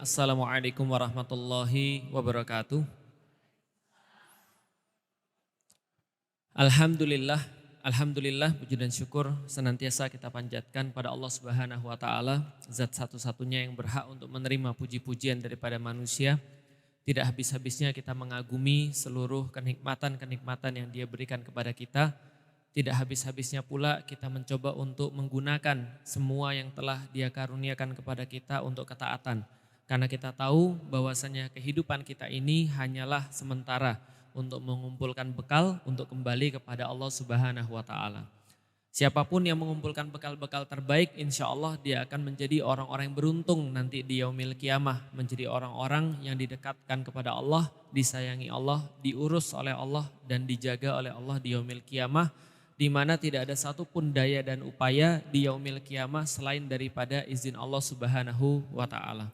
Assalamualaikum warahmatullahi wabarakatuh. Alhamdulillah, Alhamdulillah puji dan syukur senantiasa kita panjatkan pada Allah Subhanahu wa taala, zat satu-satunya yang berhak untuk menerima puji-pujian daripada manusia. Tidak habis-habisnya kita mengagumi seluruh kenikmatan-kenikmatan yang Dia berikan kepada kita. Tidak habis-habisnya pula kita mencoba untuk menggunakan semua yang telah Dia karuniakan kepada kita untuk ketaatan. Karena kita tahu bahwasanya kehidupan kita ini hanyalah sementara untuk mengumpulkan bekal untuk kembali kepada Allah Subhanahu wa taala. Siapapun yang mengumpulkan bekal-bekal terbaik, insya Allah dia akan menjadi orang-orang yang beruntung nanti di yaumil kiamah, menjadi orang-orang yang didekatkan kepada Allah, disayangi Allah, diurus oleh Allah dan dijaga oleh Allah di yaumil kiamah, di mana tidak ada satupun daya dan upaya di yaumil kiamah selain daripada izin Allah Subhanahu wa taala.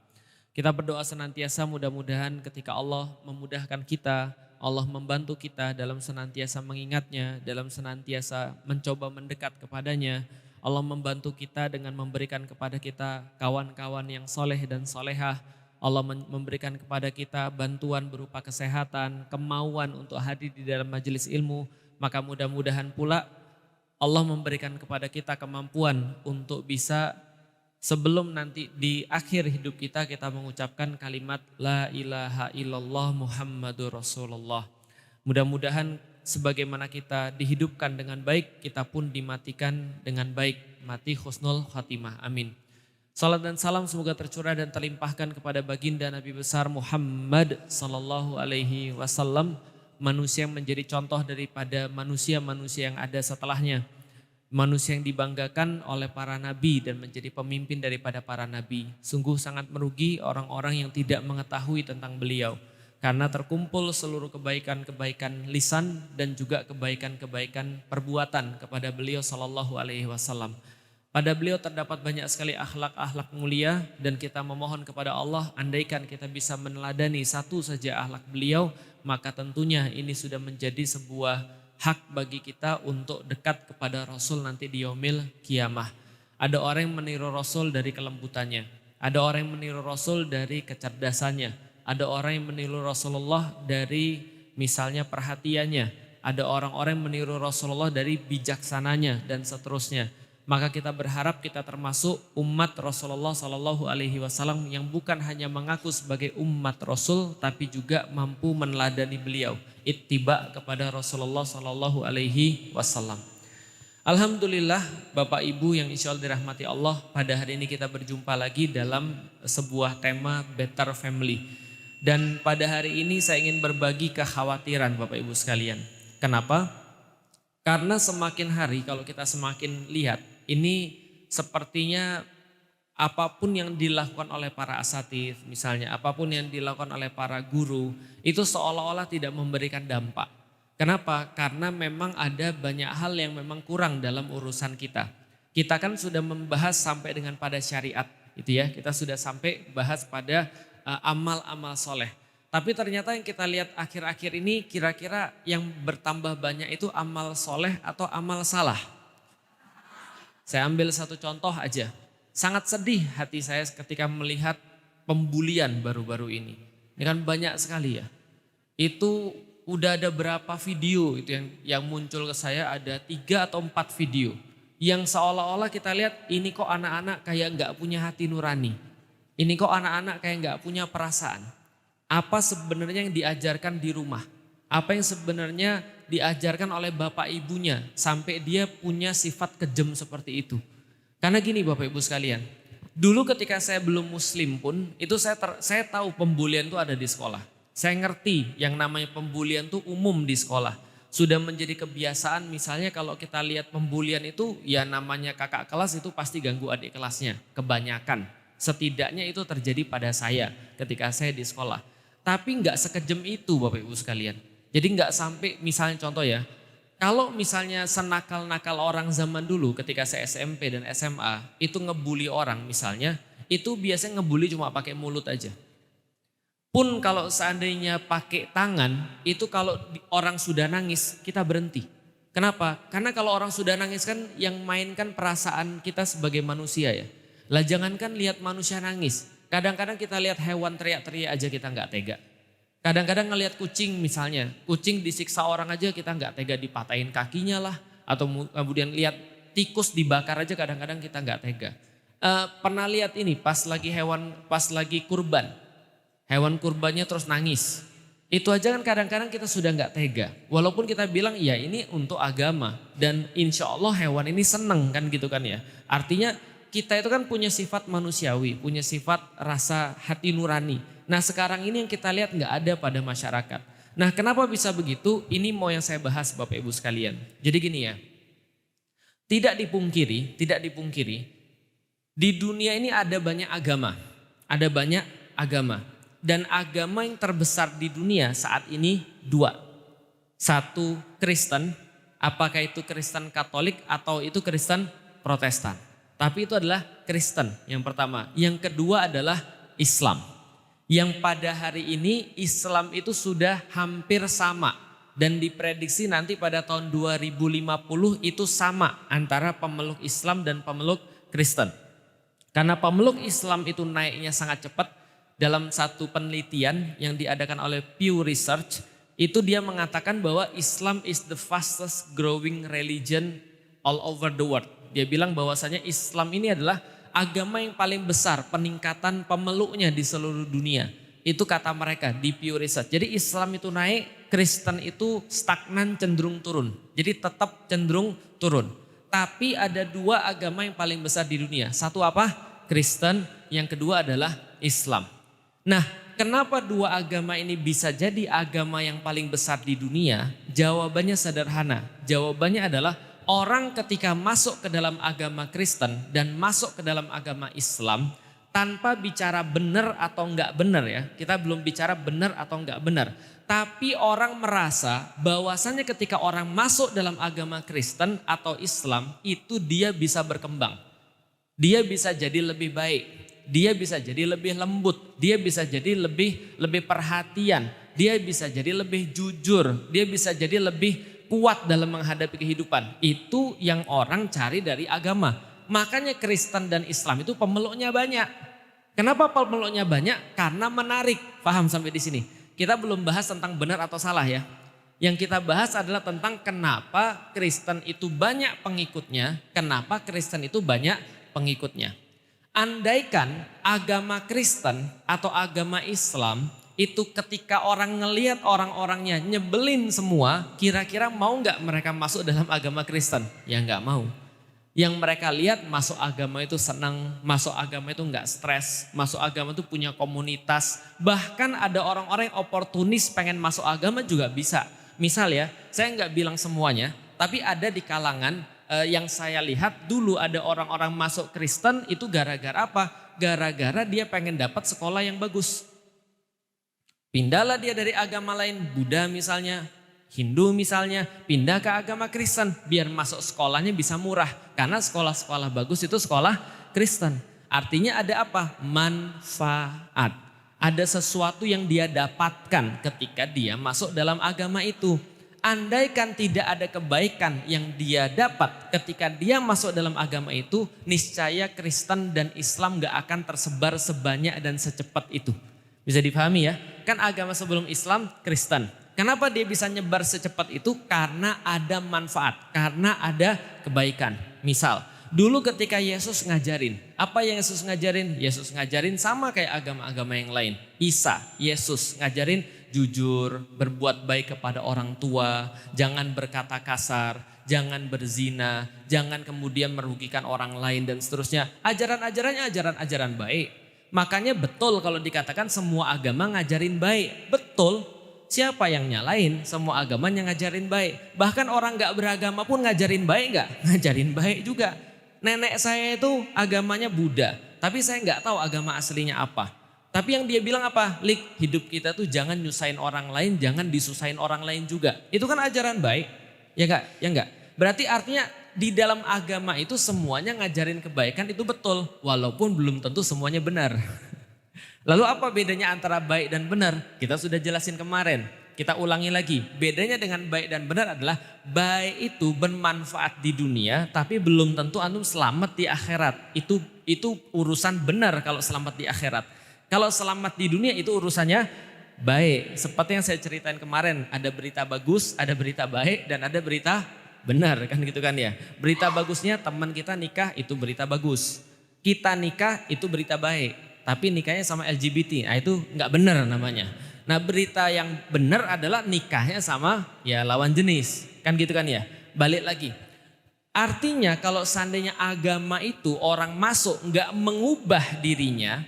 Kita berdoa senantiasa mudah-mudahan ketika Allah memudahkan kita, Allah membantu kita dalam senantiasa mengingatnya, dalam senantiasa mencoba mendekat kepadanya. Allah membantu kita dengan memberikan kepada kita kawan-kawan yang soleh dan solehah. Allah memberikan kepada kita bantuan berupa kesehatan, kemauan untuk hadir di dalam majelis ilmu. Maka mudah-mudahan pula Allah memberikan kepada kita kemampuan untuk bisa sebelum nanti di akhir hidup kita mengucapkan kalimat La ilaha illallah Muhammadur Rasulullah. Mudah-mudahan sebagaimana kita dihidupkan dengan baik, kita pun dimatikan dengan baik. Mati husnul khatimah. Amin. Salat dan salam semoga tercurah dan terlimpahkan kepada baginda Nabi besar Muhammad sallallahu alaihi wasallam, manusia yang menjadi contoh daripada manusia-manusia yang ada setelahnya. Manusia yang dibanggakan oleh para nabi dan menjadi pemimpin daripada para nabi. Sungguh sangat merugi orang-orang yang tidak mengetahui tentang beliau. Karena terkumpul seluruh kebaikan-kebaikan lisan dan juga kebaikan-kebaikan perbuatan kepada beliau sallallahu alaihi wasallam. Pada beliau terdapat banyak sekali akhlak-akhlak mulia dan kita memohon kepada Allah, andaikan kita bisa meneladani satu saja akhlak beliau, maka tentunya ini sudah menjadi sebuah hak bagi kita untuk dekat kepada Rasul nanti di yaumil kiamah. Ada orang yang meniru Rasul dari kelembutannya. Ada orang yang meniru Rasul dari kecerdasannya. Ada orang yang meniru Rasulullah dari misalnya perhatiannya. Ada orang-orang yang meniru Rasulullah dari bijaksananya dan seterusnya. Maka kita berharap kita termasuk umat Rasulullah Sallallahu Alaihi Wasallam yang bukan hanya mengaku sebagai umat Rasul, tapi juga mampu meneladani beliau, ittiba kepada Rasulullah Sallallahu Alaihi Wasallam. Alhamdulillah, Bapak Ibu yang insya Allah dirahmati Allah, pada hari ini kita berjumpa lagi dalam sebuah tema Better Family. Dan pada hari ini saya ingin berbagi kekhawatiran Bapak Ibu sekalian. Kenapa? Karena semakin hari kalau kita semakin lihat, ini sepertinya apapun yang dilakukan oleh para asatidz, misalnya apapun yang dilakukan oleh para guru, itu seolah-olah tidak memberikan dampak. Kenapa? Karena memang ada banyak hal yang memang kurang dalam urusan kita. Kita kan sudah membahas sampai dengan pada syariat, itu ya. Kita sudah sampai bahas pada amal-amal soleh. Tapi ternyata yang kita lihat akhir-akhir ini kira-kira yang bertambah banyak itu amal soleh atau amal salah. Saya ambil satu contoh aja. Sangat sedih hati saya ketika melihat pembulian baru-baru ini. Ini kan banyak sekali ya. Itu udah ada berapa video itu yang muncul ke saya, ada 3 atau 4 video. Yang seolah-olah kita lihat ini kok anak-anak kayak gak punya hati nurani. Ini kok anak-anak kayak gak punya perasaan. Apa sebenarnya yang diajarkan di rumah? Apa yang sebenarnya diajarkan oleh bapak ibunya sampai dia punya sifat kejam seperti itu? Karena gini Bapak Ibu sekalian, dulu ketika saya belum muslim pun itu saya tahu pembulian itu ada di sekolah. Saya ngerti yang namanya pembulian itu umum di sekolah. Sudah menjadi kebiasaan, misalnya kalau kita lihat pembulian itu ya namanya kakak kelas itu pasti ganggu adik kelasnya, kebanyakan. Setidaknya itu terjadi pada saya ketika saya di sekolah. Tapi nggak sekejam itu Bapak Ibu sekalian. Jadi nggak sampai misalnya contoh ya, kalau misalnya senakal-nakal orang zaman dulu ketika saya SMP dan SMA itu ngebully orang misalnya, itu biasanya ngebully cuma pakai mulut aja. Pun kalau seandainya pakai tangan, itu kalau orang sudah nangis kita berhenti. Kenapa? Karena kalau orang sudah nangis kan yang mainkan perasaan kita sebagai manusia ya. Lah jangankan lihat manusia nangis, Kadang-kadang kita lihat hewan teriak-teriak aja kita nggak tega. Kadang-kadang ngelihat kucing misalnya, kucing disiksa orang aja kita nggak tega, dipatahin kakinya lah. Atau kemudian lihat tikus dibakar aja kadang-kadang kita nggak tega. Pernah lihat ini pas lagi kurban, hewan kurbannya terus nangis. Itu aja kan kadang-kadang kita sudah nggak tega. Walaupun kita bilang ya ini untuk agama dan insya Allah hewan ini seneng kan gitu kan ya. Artinya kita itu kan punya sifat manusiawi, punya sifat rasa hati nurani. Nah sekarang ini yang kita lihat nggak ada pada masyarakat. Nah kenapa bisa begitu? Ini mau yang saya bahas Bapak Ibu sekalian. Jadi gini ya, tidak dipungkiri di dunia ini ada banyak agama, Dan agama yang terbesar di dunia saat ini dua. Satu Kristen, apakah itu Kristen Katolik atau itu Kristen Protestan. Tapi itu adalah Kristen yang pertama. Yang kedua adalah Islam. Yang pada hari ini Islam itu sudah hampir sama. Dan diprediksi nanti pada tahun 2050 itu sama antara pemeluk Islam dan pemeluk Kristen. Karena pemeluk Islam itu naiknya sangat cepat. Dalam satu penelitian yang diadakan oleh Pew Research, itu dia mengatakan bahwa Islam is the fastest growing religion all over the world. Dia bilang bahwasanya Islam ini adalah agama yang paling besar peningkatan pemeluknya di seluruh dunia. Itu kata mereka di Pew Research. Jadi Islam itu naik, Kristen itu stagnan cenderung turun. Jadi tetap cenderung turun. Tapi ada dua agama yang paling besar di dunia. Satu apa? Kristen, yang kedua adalah Islam. Nah, kenapa dua agama ini bisa jadi agama yang paling besar di dunia? Jawabannya sederhana. Jawabannya adalah orang ketika masuk ke dalam agama Kristen dan masuk ke dalam agama Islam tanpa bicara benar atau enggak benar ya. Kita belum bicara benar atau enggak benar. Tapi orang merasa bahwasannya ketika orang masuk dalam agama Kristen atau Islam itu dia bisa berkembang. Dia bisa jadi lebih baik. Dia bisa jadi lebih lembut, dia bisa jadi lebih perhatian, dia bisa jadi lebih jujur, dia bisa jadi lebih kuat dalam menghadapi kehidupan. Itu yang orang cari dari agama. Makanya Kristen dan Islam itu pemeluknya banyak. Kenapa pemeluknya banyak? Karena menarik. Paham sampai di sini? Kita belum bahas tentang benar atau salah ya. Yang kita bahas adalah tentang kenapa Kristen itu banyak pengikutnya, kenapa Kristen itu banyak pengikutnya. Andaikan agama Kristen atau agama Islam itu ketika orang ngelihat orang-orangnya nyebelin semua, kira-kira mau nggak mereka masuk dalam agama Kristen? Ya nggak mau. Yang mereka lihat masuk agama itu senang, masuk agama itu nggak stres, masuk agama itu punya komunitas. Bahkan ada orang-orang yang oportunis pengen masuk agama juga bisa. Misal ya, saya nggak bilang semuanya, tapi ada di kalangan yang saya lihat dulu ada orang-orang masuk Kristen itu gara-gara apa? Gara-gara dia pengen dapat sekolah yang bagus. Pindahlah dia dari agama lain, Buddha misalnya, Hindu misalnya, pindah ke agama Kristen biar masuk sekolahnya bisa murah. Karena sekolah-sekolah bagus itu sekolah Kristen. Artinya ada apa? Manfaat. Ada sesuatu yang dia dapatkan ketika dia masuk dalam agama itu. Andaikan tidak ada kebaikan yang dia dapat ketika dia masuk dalam agama itu, niscaya Kristen dan Islam gak akan tersebar sebanyak dan secepat itu. Bisa dipahami ya? Kan agama sebelum Islam Kristen. Kenapa dia bisa nyebar secepat itu? Karena ada manfaat, karena ada kebaikan. Misal, dulu ketika Yesus ngajarin, apa yang Yesus ngajarin? Yesus ngajarin sama kayak agama-agama yang lain. Isa, Yesus ngajarin jujur, berbuat baik kepada orang tua, jangan berkata kasar, jangan berzina, jangan kemudian merugikan orang lain dan seterusnya. Ajaran-ajarannya ajaran-ajaran baik. Makanya betul kalau dikatakan semua agama ngajarin baik. Betul, siapa yang nyalain? Semua agama yang ngajarin baik. Bahkan orang gak beragama pun ngajarin baik gak? Ngajarin baik juga. Nenek saya itu agamanya Buddha, tapi saya gak tahu agama aslinya apa. Tapi yang dia bilang apa? Hidup kita tuh jangan nyusahin orang lain, jangan disusahin orang lain juga. Itu kan ajaran baik. Ya enggak? Ya enggak? Berarti artinya di dalam agama itu semuanya ngajarin kebaikan itu betul. Walaupun belum tentu semuanya benar. Lalu apa bedanya antara baik dan benar? Kita sudah jelasin kemarin. Kita ulangi lagi. Bedanya dengan baik dan benar adalah baik itu bermanfaat di dunia tapi belum tentu antum selamat di akhirat. Itu urusan benar kalau selamat di akhirat. Kalau selamat di dunia itu urusannya baik. Seperti yang saya ceritain kemarin, ada berita bagus, ada berita baik, dan ada berita benar, kan gitu kan ya. Berita bagusnya teman kita nikah, itu berita bagus. Kita nikah itu berita baik, tapi nikahnya sama LGBT, nah itu nggak benar namanya. Nah berita yang benar adalah nikahnya sama ya lawan jenis, kan gitu kan ya. Balik lagi. Artinya kalau seandainya agama itu orang masuk nggak mengubah dirinya,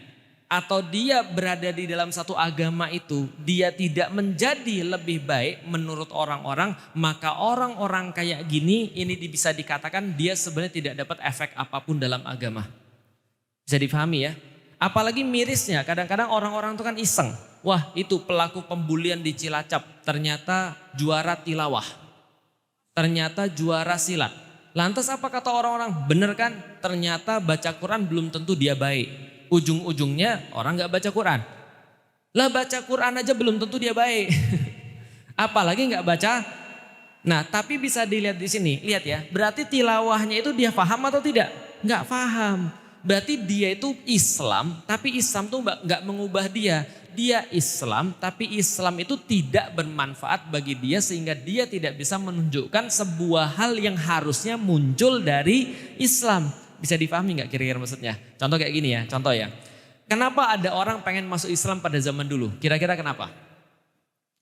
atau dia berada di dalam satu agama itu, dia tidak menjadi lebih baik menurut orang-orang, maka orang-orang kayak gini ini bisa dikatakan dia sebenarnya tidak dapat efek apapun dalam agama. Bisa dipahami ya? Apalagi mirisnya, kadang-kadang orang-orang itu kan iseng. Wah itu pelaku pembulian di Cilacap, ternyata juara tilawah. Ternyata juara silat. Lantas apa kata orang-orang? Bener kan? Ternyata baca Quran belum tentu dia baik. Ujung-ujungnya orang gak baca Quran. Lah baca Quran aja belum tentu dia baik. Apalagi gak baca. Nah tapi bisa dilihat di sini. Lihat ya, berarti tilawahnya itu dia paham atau tidak? Gak paham. Berarti dia itu Islam, tapi Islam tuh gak mengubah dia. Dia Islam, tapi Islam itu tidak bermanfaat bagi dia sehingga dia tidak bisa menunjukkan sebuah hal yang harusnya muncul dari Islam. Bisa dipahami nggak kira-kira maksudnya? Contoh kayak gini ya, contoh ya. Kenapa ada orang pengen masuk Islam pada zaman dulu? Kira-kira kenapa?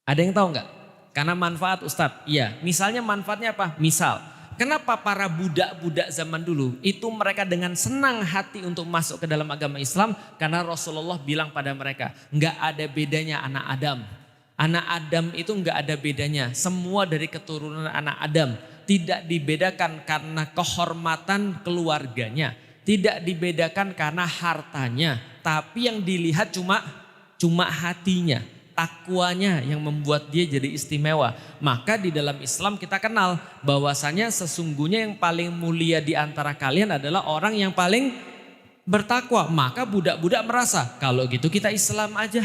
Ada yang tahu nggak? Karena manfaat Ustadz. Iya, misalnya manfaatnya apa? Misal, kenapa para budak-budak zaman dulu itu mereka dengan senang hati untuk masuk ke dalam agama Islam? Karena Rasulullah bilang pada mereka, nggak ada bedanya anak Adam. Anak Adam itu nggak ada bedanya. Semua dari keturunan anak Adam. Tidak dibedakan karena kehormatan keluarganya. Tidak dibedakan karena hartanya. Tapi yang dilihat cuma hatinya. Takwanya yang membuat dia jadi istimewa. Maka di dalam Islam kita kenal bahwasanya sesungguhnya yang paling mulia di antara kalian adalah orang yang paling bertakwa. Maka budak-budak merasa kalau gitu kita Islam aja.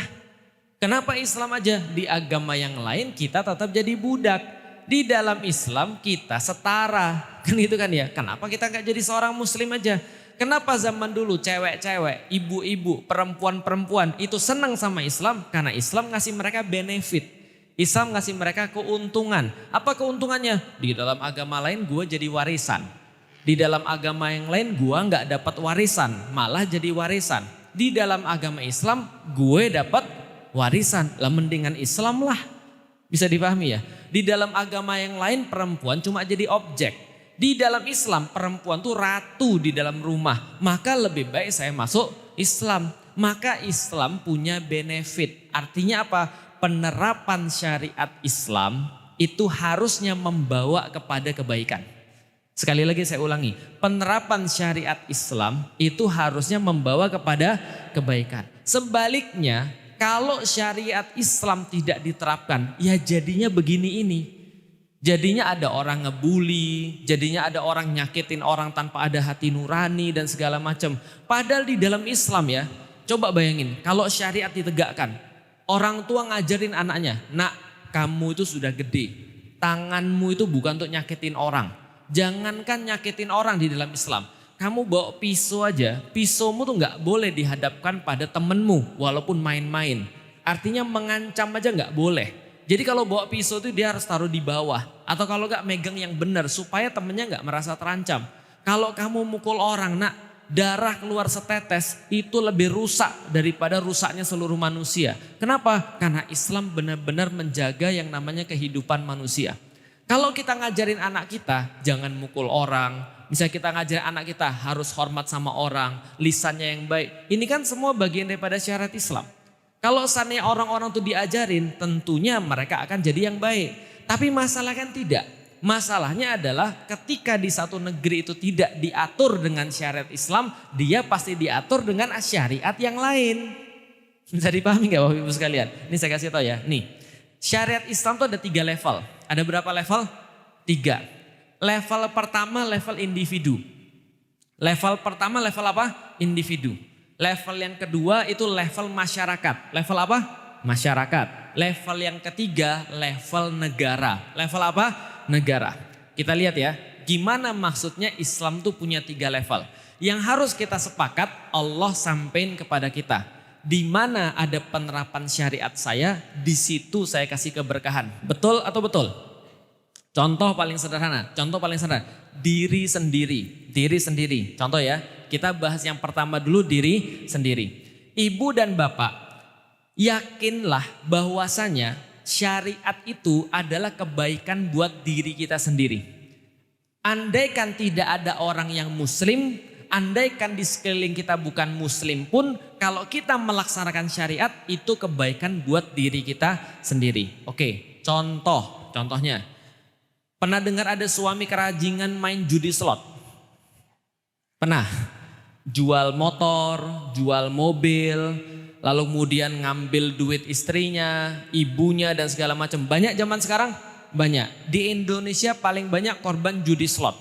Kenapa Islam aja? Di agama yang lain kita tetap jadi budak. Di dalam Islam kita setara, kan itu kan ya. Kenapa kita nggak jadi seorang muslim aja? Kenapa zaman dulu cewek-cewek, ibu-ibu, perempuan-perempuan itu senang sama Islam? Karena Islam ngasih mereka benefit. Islam ngasih mereka keuntungan. Apa keuntungannya? Di dalam agama lain gue jadi warisan. Di dalam agama yang lain gue nggak dapat warisan, malah jadi warisan. Di dalam agama Islam gue dapat warisan, lah mendingan Islam lah. Bisa dipahami ya? Di dalam agama yang lain perempuan cuma jadi objek. Di dalam Islam perempuan tuh ratu di dalam rumah. Maka lebih baik saya masuk Islam. Maka Islam punya benefit. Artinya apa? Penerapan syariat Islam itu harusnya membawa kepada kebaikan. Sekali lagi saya ulangi. Penerapan syariat Islam itu harusnya membawa kepada kebaikan. Sebaliknya, kalau syariat Islam tidak diterapkan, ya jadinya begini ini. Jadinya ada orang ngebully, jadinya ada orang nyakitin orang tanpa ada hati nurani dan segala macam. Padahal di dalam Islam ya, coba bayangin kalau syariat ditegakkan. Orang tua ngajarin anaknya, nak kamu itu sudah gede, tanganmu itu bukan untuk nyakitin orang. Jangankan nyakitin orang di dalam Islam. Kamu bawa pisau aja, pisaumu tuh nggak boleh dihadapkan pada temenmu walaupun main-main. Artinya mengancam aja nggak boleh. Jadi kalau bawa pisau itu dia harus taruh di bawah. Atau kalau nggak megang yang benar supaya temennya nggak merasa terancam. Kalau kamu mukul orang, nak darah keluar setetes itu lebih rusak daripada rusaknya seluruh manusia. Kenapa? Karena Islam benar-benar menjaga yang namanya kehidupan manusia. Kalau kita ngajarin anak kita jangan mukul orang. Misalnya kita ngajarin anak kita harus hormat sama orang, lisannya yang baik. Ini kan semua bagian daripada syariat Islam. Kalau seandainya orang-orang itu diajarin, tentunya mereka akan jadi yang baik. Tapi masalah kan tidak. Masalahnya adalah ketika di satu negeri itu tidak diatur dengan syariat Islam, dia pasti diatur dengan syariat yang lain. Bisa dipahami gak Bapak Ibu sekalian? Ini saya kasih tahu ya. Nih, syariat Islam itu ada 3 level. Ada berapa level? 3. Level pertama level individu. Level pertama level apa? Individu. Level yang kedua itu level masyarakat. Level apa? Masyarakat. Level yang ketiga level negara. Level apa? Negara. Kita lihat ya, gimana maksudnya Islam tuh punya 3 level. Yang harus kita sepakat Allah sampein kepada kita. Di mana ada penerapan syariat saya, di situ saya kasih keberkahan. Betul atau betul? Contoh paling sederhana, diri sendiri. Contoh ya, kita bahas yang pertama dulu, diri sendiri. Ibu dan bapak, yakinlah bahwasanya syariat itu adalah kebaikan buat diri kita sendiri. Andaikan tidak ada orang yang muslim, andaikan di sekeliling kita bukan muslim pun, kalau kita melaksanakan syariat itu kebaikan buat diri kita sendiri. Oke, contohnya. Pernah dengar ada suami kerajingan main judi slot? Pernah? Jual motor, jual mobil, lalu kemudian ngambil duit istrinya, ibunya dan segala macam. Banyak zaman sekarang? Banyak. Di Indonesia paling banyak korban judi slot.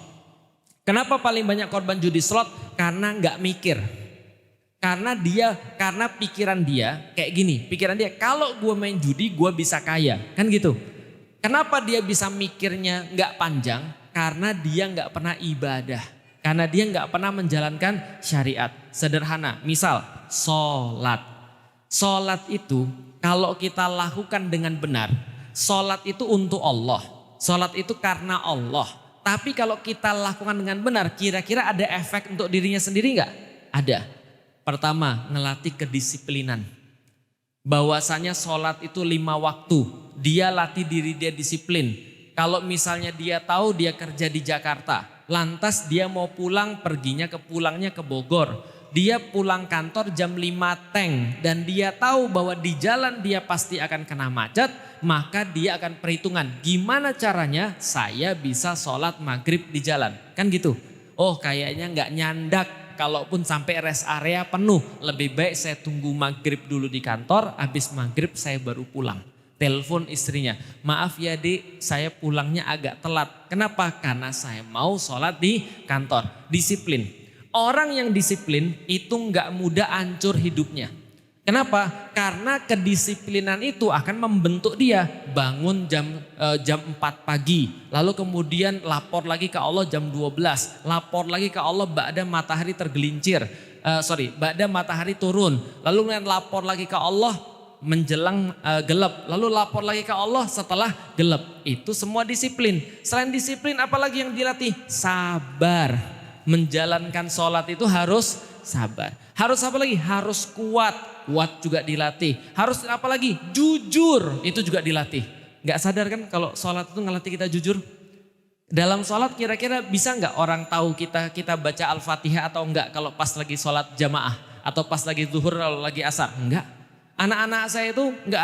Kenapa paling banyak korban judi slot? Karena nggak mikir. Karena pikiran dia kayak gini. Pikiran dia, kalau gue main judi gue bisa kaya. Kan gitu. Kenapa dia bisa mikirnya nggak panjang? Karena dia nggak pernah ibadah. Karena dia nggak pernah menjalankan syariat. Sederhana, misal sholat. Sholat itu kalau kita lakukan dengan benar, sholat itu untuk Allah. Sholat itu karena Allah. Tapi kalau kita lakukan dengan benar, kira-kira ada efek untuk dirinya sendiri nggak? Ada. Pertama, ngelatih kedisiplinan. Bahwasanya sholat itu 5 waktu. Dia latih diri dia disiplin. Kalau misalnya dia tahu dia kerja di Jakarta, lantas dia mau pulang, pulangnya ke Bogor. Dia pulang kantor jam 5 teng dan dia tahu bahwa di jalan dia pasti akan kena macet, maka dia akan perhitungan gimana caranya saya bisa sholat maghrib di jalan. Kan gitu. Oh kayaknya nggak nyandak, kalaupun sampai rest area penuh, lebih baik saya tunggu maghrib dulu di kantor, habis maghrib saya baru pulang. Telepon istrinya, maaf ya Dik, saya pulangnya agak telat. Kenapa? Karena saya mau sholat di kantor. Disiplin. Orang yang disiplin itu nggak mudah hancur hidupnya. Kenapa? Karena kedisiplinan itu akan membentuk dia. Bangun jam 4 pagi, lalu kemudian lapor lagi ke Allah jam 12, lapor lagi ke Allah ba'da matahari ba'da matahari turun, lalu kemudian lapor lagi ke Allah menjelang gelap, lalu lapor lagi ke Allah setelah gelap. Itu semua disiplin. Selain disiplin apalagi yang dilatih? Sabar. Menjalankan sholat itu harus sabar. Harus apa lagi? Harus kuat. Kuat juga dilatih. Harus apa lagi? Jujur. Itu juga dilatih. Gak sadar kan kalau sholat itu ngelatih kita jujur? Dalam sholat kira-kira bisa gak orang tahu kita baca Al-Fatihah atau enggak kalau pas lagi sholat jamaah? Atau pas lagi zuhur atau lagi asar? Enggak. Anak-anak saya itu nggak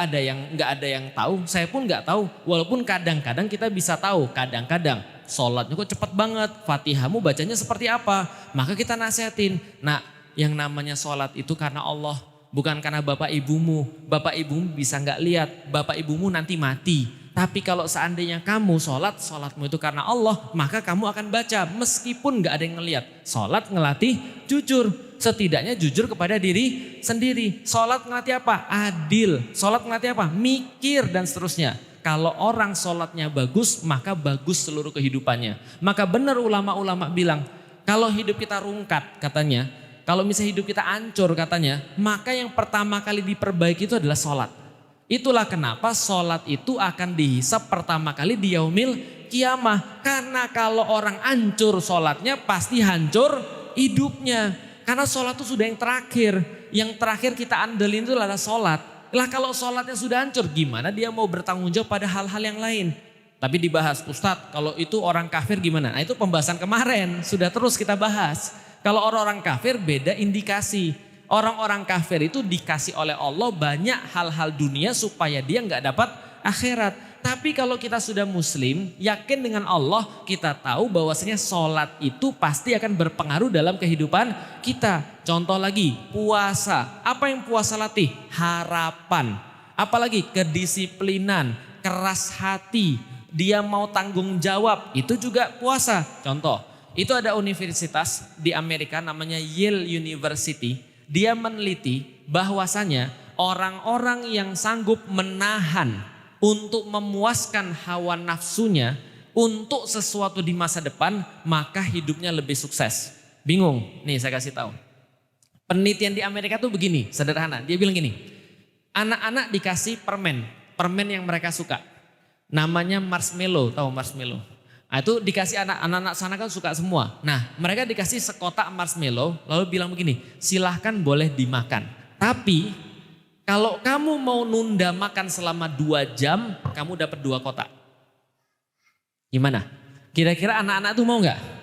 ada yang tahu. Saya pun nggak tahu. Walaupun kadang-kadang kita bisa tahu. Kadang-kadang sholatnya kok cepet banget. Fatihahmu bacanya seperti apa? Maka kita nasihatin. Nah, yang namanya sholat itu karena Allah, bukan karena bapak ibumu. Bapak ibumu bisa nggak lihat. Bapak ibumu nanti mati. Tapi kalau seandainya kamu sholatmu itu karena Allah, maka kamu akan baca meskipun nggak ada yang ngelihat. Sholat ngelatih jujur. Setidaknya jujur kepada diri sendiri. Sholat ngelatih apa? Adil. Sholat ngelatih apa? Mikir dan seterusnya. Kalau orang sholatnya bagus, maka bagus seluruh kehidupannya. Maka benar ulama-ulama bilang, kalau hidup kita rungkat katanya, kalau misalnya hidup kita hancur katanya, maka yang pertama kali diperbaiki itu adalah sholat. Itulah kenapa sholat itu akan dihisap pertama kali di yaumil kiamah. Karena kalau orang hancur sholatnya, pasti hancur hidupnya. Karena sholat itu sudah yang terakhir. Yang terakhir kita andelin itu adalah sholat. Lah kalau sholatnya sudah hancur, gimana dia mau bertanggung jawab pada hal-hal yang lain? Tapi dibahas, Ustadz kalau itu orang kafir gimana? Nah itu pembahasan kemarin, sudah terus kita bahas. Kalau orang-orang kafir beda indikasi. Orang-orang kafir itu dikasih oleh Allah banyak hal-hal dunia supaya dia nggak dapat akhirat. Tapi kalau kita sudah muslim, yakin dengan Allah, kita tahu bahwasanya sholat itu pasti akan berpengaruh dalam kehidupan kita. Contoh lagi, puasa. Apa yang puasa latih? Harapan. Apalagi kedisiplinan, keras hati, dia mau tanggung jawab, itu juga puasa. Contoh, itu ada universitas di Amerika namanya Yale University. Dia meneliti bahwasanya orang-orang yang sanggup menahan untuk memuaskan hawa nafsunya untuk sesuatu di masa depan, maka hidupnya lebih sukses. Bingung? Nih saya kasih tahu. Penelitian di Amerika tuh begini, sederhana. Dia bilang gini, anak-anak dikasih permen yang mereka suka. Namanya marshmallow, tahu marshmallow? Nah, itu dikasih anak-anak sana kan suka semua. Nah, mereka dikasih sekotak marshmallow, lalu bilang begini, silahkan boleh dimakan. Tapi kalau kamu mau nunda makan selama 2 jam, kamu dapat 2 kotak. Gimana? Kira-kira anak-anak tuh mau nggak?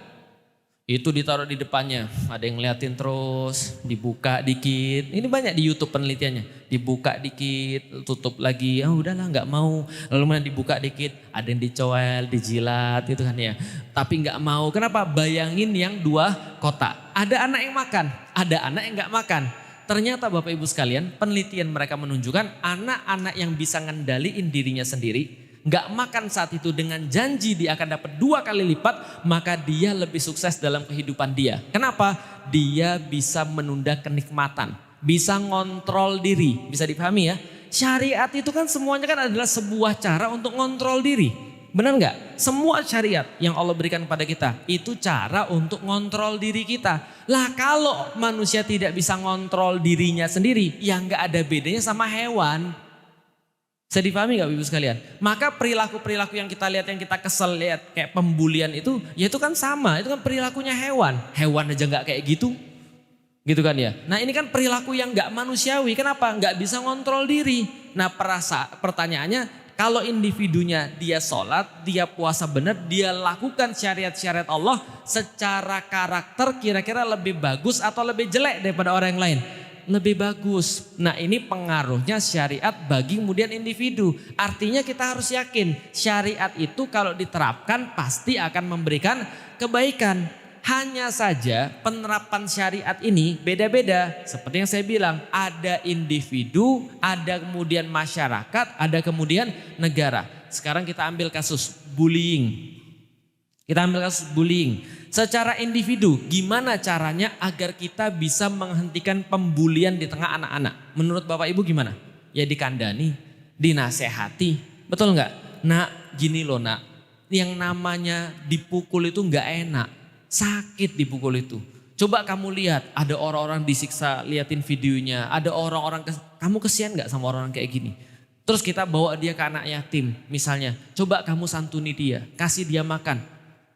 Itu ditaruh di depannya, ada yang ngeliatin terus, dibuka dikit. Ini banyak di YouTube penelitiannya. Dibuka dikit, tutup lagi, udahlah nggak mau. Lalu mana dibuka dikit, ada yang dicoel, dijilat gitu kan ya. Tapi nggak mau, kenapa? Bayangin yang 2 kotak. Ada anak yang makan, ada anak yang nggak makan. Ternyata Bapak Ibu sekalian, penelitian mereka menunjukkan anak-anak yang bisa ngendaliin dirinya sendiri, nggak makan saat itu dengan janji dia akan dapat 2 kali lipat, maka dia lebih sukses dalam kehidupan dia. Kenapa? Dia bisa menunda kenikmatan, bisa ngontrol diri. Bisa dipahami ya? Syariat itu kan semuanya kan adalah sebuah cara untuk ngontrol diri. Benar nggak? Semua syariat yang Allah berikan kepada kita itu cara untuk ngontrol diri kita. Lah kalau manusia tidak bisa ngontrol dirinya sendiri, ya nggak ada bedanya sama hewan. Bisa dipahami gak Ibu sekalian? Maka perilaku-perilaku yang kita lihat, yang kita kesel lihat kayak pembulian itu, ya itu kan sama, itu kan perilakunya hewan. Hewan aja gak kayak gitu. Gitu kan ya. Nah ini kan perilaku yang gak manusiawi, kenapa? Gak bisa ngontrol diri. Nah pertanyaannya, kalau individunya dia sholat, dia puasa benar, dia lakukan syariat-syariat Allah, secara karakter kira-kira lebih bagus atau lebih jelek daripada orang yang lain? Lebih bagus. Nah ini pengaruhnya syariat bagi kemudian individu. Artinya kita harus yakin syariat itu kalau diterapkan pasti akan memberikan kebaikan. Hanya saja penerapan syariat ini beda-beda. Seperti yang saya bilang, ada individu, ada kemudian masyarakat, ada kemudian negara. Sekarang kita ambil kasus bullying. Kita ambil kasus bullying. Secara individu, gimana caranya agar kita bisa menghentikan pembulian di tengah anak-anak? Menurut Bapak Ibu gimana? Ya dikandani, dinasehati. Betul nggak? Nak, gini loh nak. Yang namanya dipukul itu nggak enak. Sakit dipukul itu. Coba kamu lihat, ada orang-orang disiksa, liatin videonya. Ada orang-orang, kamu kesian nggak sama orang kayak gini? Terus kita bawa dia ke anak yatim misalnya. Coba kamu santuni dia, kasih dia makan.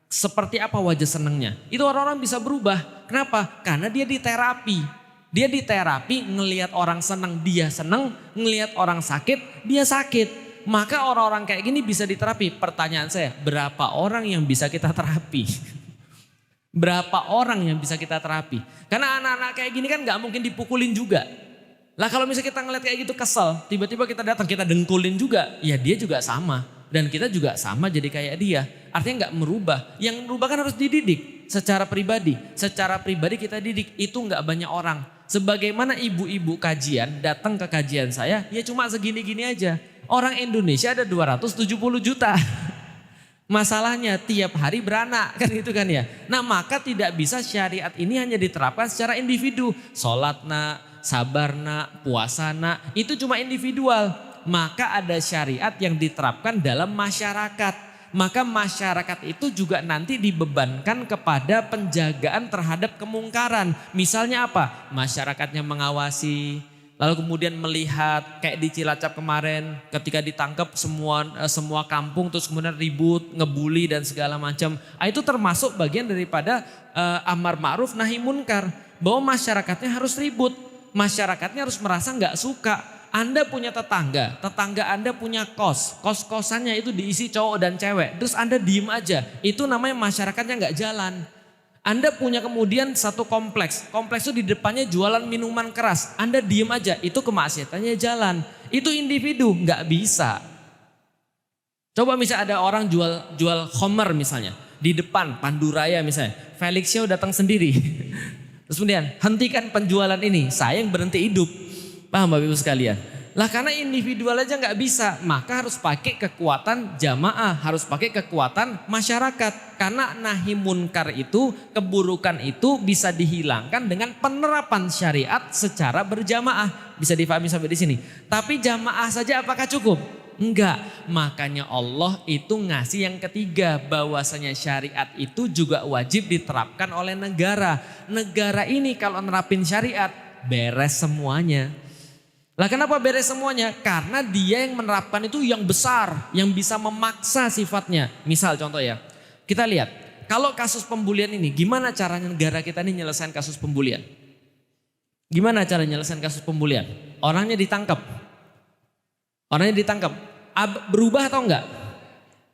Seperti apa wajah senengnya? Itu orang-orang bisa berubah. Kenapa? Karena dia diterapi. Dia diterapi ngelihat orang senang, dia senang. Ngelihat orang sakit, dia sakit. Maka orang-orang kayak gini bisa diterapi. Pertanyaan saya, berapa orang yang bisa kita terapi? Berapa orang yang bisa kita terapi? Karena anak-anak kayak gini kan gak mungkin dipukulin juga. Lah kalau misalnya kita ngeliat kayak gitu kesel, tiba-tiba kita datang, kita dengkulin juga. Ya dia juga sama. Dan kita juga sama jadi kayak dia. Artinya gak merubah. Yang merubah kan harus dididik secara pribadi. Secara pribadi kita didik. Itu gak banyak orang. Sebagaimana ibu-ibu kajian datang ke kajian saya. Ya cuma segini-gini aja. Orang Indonesia ada 270 juta. Masalahnya tiap hari beranak. Kan gitu kan ya. Nah maka tidak bisa syariat ini hanya diterapkan secara individu. Sholat nak, sabar nak, puasa nak. Itu cuma individual. Maka ada syariat yang diterapkan dalam masyarakat. Maka masyarakat itu juga nanti dibebankan kepada penjagaan terhadap kemungkaran. Misalnya apa? Masyarakatnya mengawasi, lalu kemudian melihat kayak di Cilacap kemarin ketika ditangkap semua kampung terus kemudian ribut, ngebully dan segala macam. Itu termasuk bagian daripada amar ma'ruf nahi munkar. Bahwa masyarakatnya harus ribut, masyarakatnya harus merasa nggak suka. Anda punya tetangga Anda punya kos-kosannya itu diisi cowok dan cewek. Terus Anda diem aja, itu namanya masyarakatnya nggak jalan. Anda punya kemudian satu kompleks itu di depannya jualan minuman keras. Anda diem aja, itu kemaksiatannya jalan. Itu individu, nggak bisa. Coba misalnya ada orang jual khomer misalnya. Di depan Panduraya misalnya, Felix Show datang sendiri. Terus kemudian, hentikan penjualan ini, saya yang berhenti hidup. Paham Bapak Ibu sekalian? Lah karena individual aja nggak bisa, maka harus pakai kekuatan jamaah, harus pakai kekuatan masyarakat. Karena nahi munkar itu, keburukan itu bisa dihilangkan dengan penerapan syariat secara berjamaah. Bisa difahami sampai di sini. Tapi jamaah saja apakah cukup? Enggak, makanya Allah itu ngasih yang ketiga, bahwasanya syariat itu juga wajib diterapkan oleh negara. Negara ini kalau nerapin syariat beres semuanya. Lah kenapa beres semuanya? Karena dia yang menerapkan itu yang besar, yang bisa memaksa sifatnya. Misal contoh ya, kita lihat kalau kasus pembulian ini, gimana caranya negara kita ini nyelesain kasus pembulian? Gimana cara nyelesain kasus pembulian? Orangnya ditangkap. Berubah atau enggak?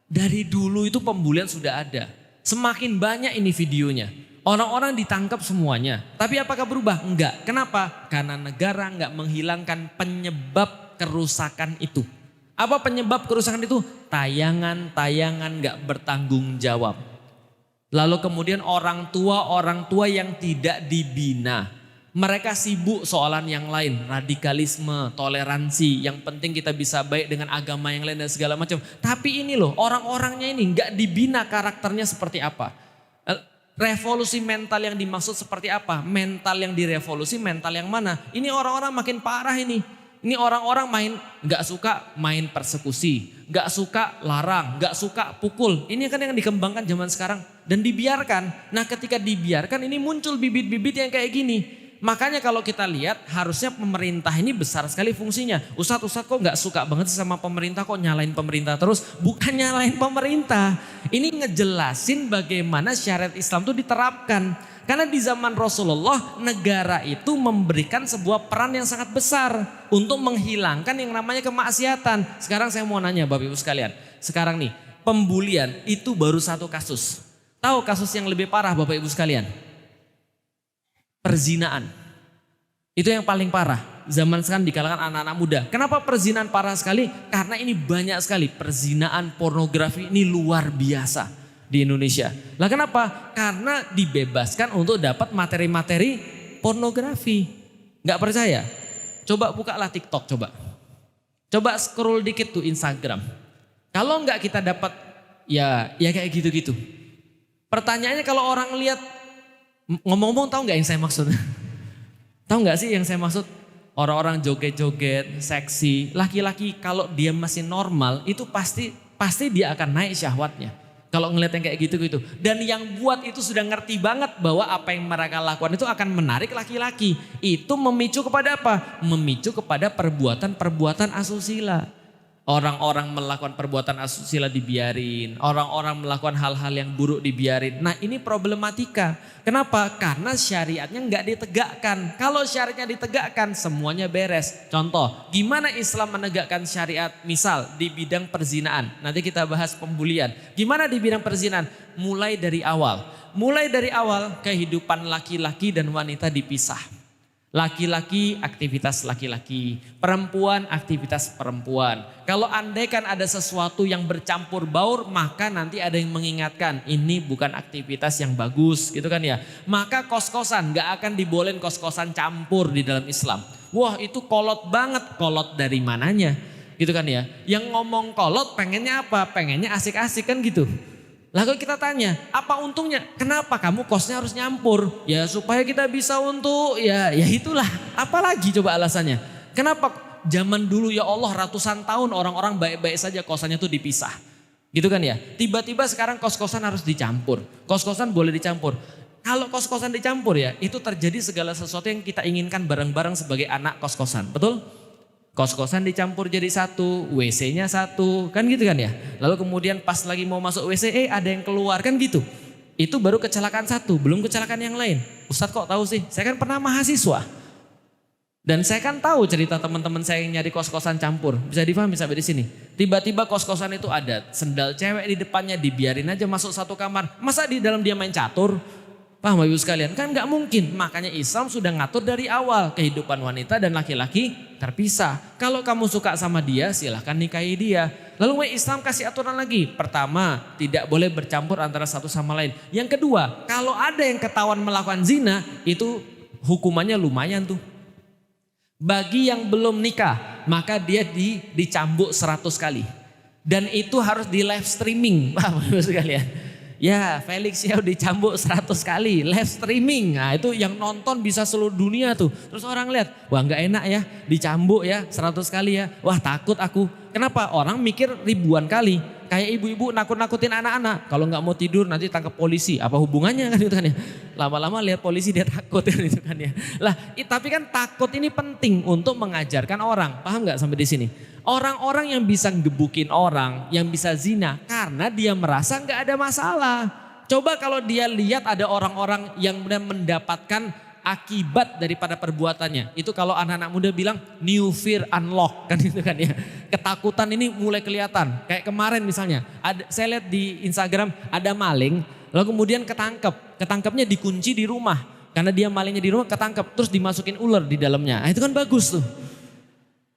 Dari dulu itu pembulian sudah ada. Semakin banyak ini videonya. Orang-orang ditangkap semuanya. Tapi apakah berubah? Enggak. Kenapa? Karena negara enggak menghilangkan penyebab kerusakan itu. Apa penyebab kerusakan itu? Tayangan-tayangan enggak bertanggung jawab. Lalu kemudian orang tua yang tidak dibina. Mereka sibuk soalan yang lain, radikalisme, toleransi. Yang penting kita bisa baik dengan agama yang lain dan segala macam. Tapi ini loh, orang-orangnya ini nggak dibina karakternya seperti apa. Revolusi mental yang dimaksud seperti apa? Mental yang direvolusi, mental yang mana? Ini orang-orang makin parah ini. Ini orang-orang nggak suka main persekusi, nggak suka larang, nggak suka pukul. Ini kan yang dikembangkan zaman sekarang dan dibiarkan. Nah, ketika dibiarkan ini muncul bibit-bibit yang kayak gini. Makanya kalau kita lihat harusnya pemerintah ini besar sekali fungsinya. Ustadz kok nggak suka banget sama pemerintah, kok nyalain pemerintah terus? Bukan nyalain pemerintah. Ini ngejelasin bagaimana syariat Islam itu diterapkan. Karena di zaman Rasulullah negara itu memberikan sebuah peran yang sangat besar untuk menghilangkan yang namanya kemaksiatan. Sekarang saya mau nanya Bapak Ibu sekalian. Sekarang nih pembulian itu baru satu kasus. Tahu kasus yang lebih parah Bapak Ibu sekalian? Perzinaan. Itu yang paling parah. Zaman sekarang di kalangan anak-anak muda. Kenapa perzinaan parah sekali? Karena ini banyak sekali. Perzinaan, pornografi ini luar biasa di Indonesia. Lah kenapa? Karena dibebaskan untuk dapat materi-materi pornografi. Gak percaya? Coba bukalah TikTok coba. Coba scroll dikit tuh Instagram. Kalau enggak kita dapat ya kayak gitu-gitu. Pertanyaannya kalau orang lihat, ngomong-ngomong tahu nggak yang saya maksud? Tahu nggak sih yang saya maksud? Orang-orang joget-joget, seksi. Laki-laki kalau dia masih normal itu pasti dia akan naik syahwatnya. Kalau ngeliat yang kayak gitu-gitu. Dan yang buat itu sudah ngerti banget bahwa apa yang mereka lakukan itu akan menarik laki-laki. Itu memicu kepada apa? Memicu kepada perbuatan-perbuatan asusila. Orang-orang melakukan perbuatan asusila dibiarin. Orang-orang melakukan hal-hal yang buruk dibiarin. Nah ini problematika. Kenapa? Karena syariatnya nggak ditegakkan. Kalau syariatnya ditegakkan semuanya beres. Contoh, gimana Islam menegakkan syariat? Misal di bidang perzinaan. Nanti kita bahas pembulian. Gimana di bidang perzinaan? Mulai dari awal. Mulai dari awal kehidupan laki-laki dan wanita dipisah. Laki-laki aktivitas laki-laki, perempuan aktivitas perempuan. Kalau andaikan ada sesuatu yang bercampur baur, maka nanti ada yang mengingatkan ini bukan aktivitas yang bagus gitu kan ya. Maka kos-kosan gak akan dibolehin kos-kosan campur di dalam Islam. Wah itu kolot banget, kolot dari mananya gitu kan ya. Yang ngomong kolot pengennya apa? Pengennya asik-asik kan gitu. Lalu kita tanya, apa untungnya? Kenapa kamu kosnya harus nyampur? Ya supaya kita bisa untuk ya itulah. Apalagi coba alasannya? Kenapa zaman dulu ya Allah ratusan tahun orang-orang baik-baik saja kosannya tuh dipisah. Gitu kan ya? Tiba-tiba sekarang kos-kosan harus dicampur. Kos-kosan boleh dicampur. Kalau kos-kosan dicampur ya itu terjadi segala sesuatu yang kita inginkan bareng-bareng sebagai anak kos-kosan. Betul? Kos-kosan dicampur jadi satu, WC-nya satu, kan gitu kan ya. Lalu kemudian pas lagi mau masuk WC, ada yang keluar kan gitu. Itu baru kecelakaan satu, belum kecelakaan yang lain. Ustadz kok tahu sih? Saya kan pernah mahasiswa. Dan saya kan tahu cerita teman-teman saya yang nyari kos-kosan campur. Bisa dipahami sampai di sini. Tiba-tiba kos-kosan itu ada sendal cewek di depannya, dibiarin aja masuk satu kamar. Masa di dalam dia main catur? Paham Ibu sekalian? Kan gak mungkin. Makanya Islam sudah ngatur dari awal. Kehidupan wanita dan laki-laki terpisah. Kalau kamu suka sama dia silahkan nikahi dia. Lalu Islam kasih aturan lagi. Pertama, tidak boleh bercampur antara satu sama lain. Yang kedua, kalau ada yang ketahuan melakukan zina, itu hukumannya lumayan tuh. Bagi yang belum nikah, maka dia dicambuk 100 kali. Dan itu harus di live streaming. Paham Ibu sekalian? Ya Felix ya dicambuk 100 kali, live streaming. Nah itu yang nonton bisa seluruh dunia tuh. Terus orang lihat, wah nggak enak ya dicambuk ya 100 kali ya. Wah takut aku. Kenapa? Orang mikir ribuan kali. Kayak ibu-ibu nakut-nakutin anak-anak. Kalau nggak mau tidur nanti tangkap polisi. Apa hubungannya kan itu kan ya. Lama-lama lihat polisi dia takut kan itu kan ya. Lah tapi kan takut ini penting untuk mengajarkan orang. Paham nggak sampai di sini? Orang-orang yang bisa gebukin orang, yang bisa zina karena dia merasa nggak ada masalah. Coba kalau dia lihat ada orang-orang yang mendapatkan akibat daripada perbuatannya. Itu kalau anak-anak muda bilang new fear unlock kan itu kan ya. Ketakutan ini mulai kelihatan. Kayak kemarin misalnya, saya lihat di Instagram ada maling, lalu kemudian ketangkepnya dikunci di rumah. Karena dia malingnya di rumah ketangkep, terus dimasukin ular di dalamnya. Nah, itu kan bagus tuh.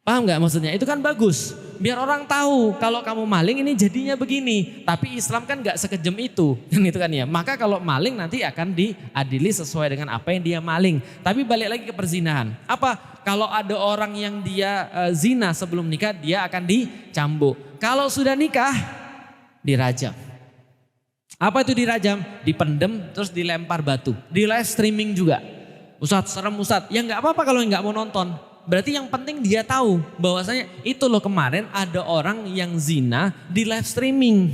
Paham gak maksudnya? Itu kan bagus. Biar orang tahu kalau kamu maling ini jadinya begini. Tapi Islam kan gak sekejam itu. Kan itu kan ya. Maka kalau maling nanti akan diadili sesuai dengan apa yang dia maling. Tapi balik lagi ke perzinahan. Apa? Kalau ada orang yang dia zina sebelum nikah dia akan dicambuk. Kalau sudah nikah dirajam. Apa itu dirajam? Dipendem terus dilempar batu. Di live streaming juga. Ustadz serem Ustadz. Ya gak apa-apa kalau gak mau nonton. Berarti yang penting dia tahu bahwasanya itu loh kemarin ada orang yang zina di live streaming.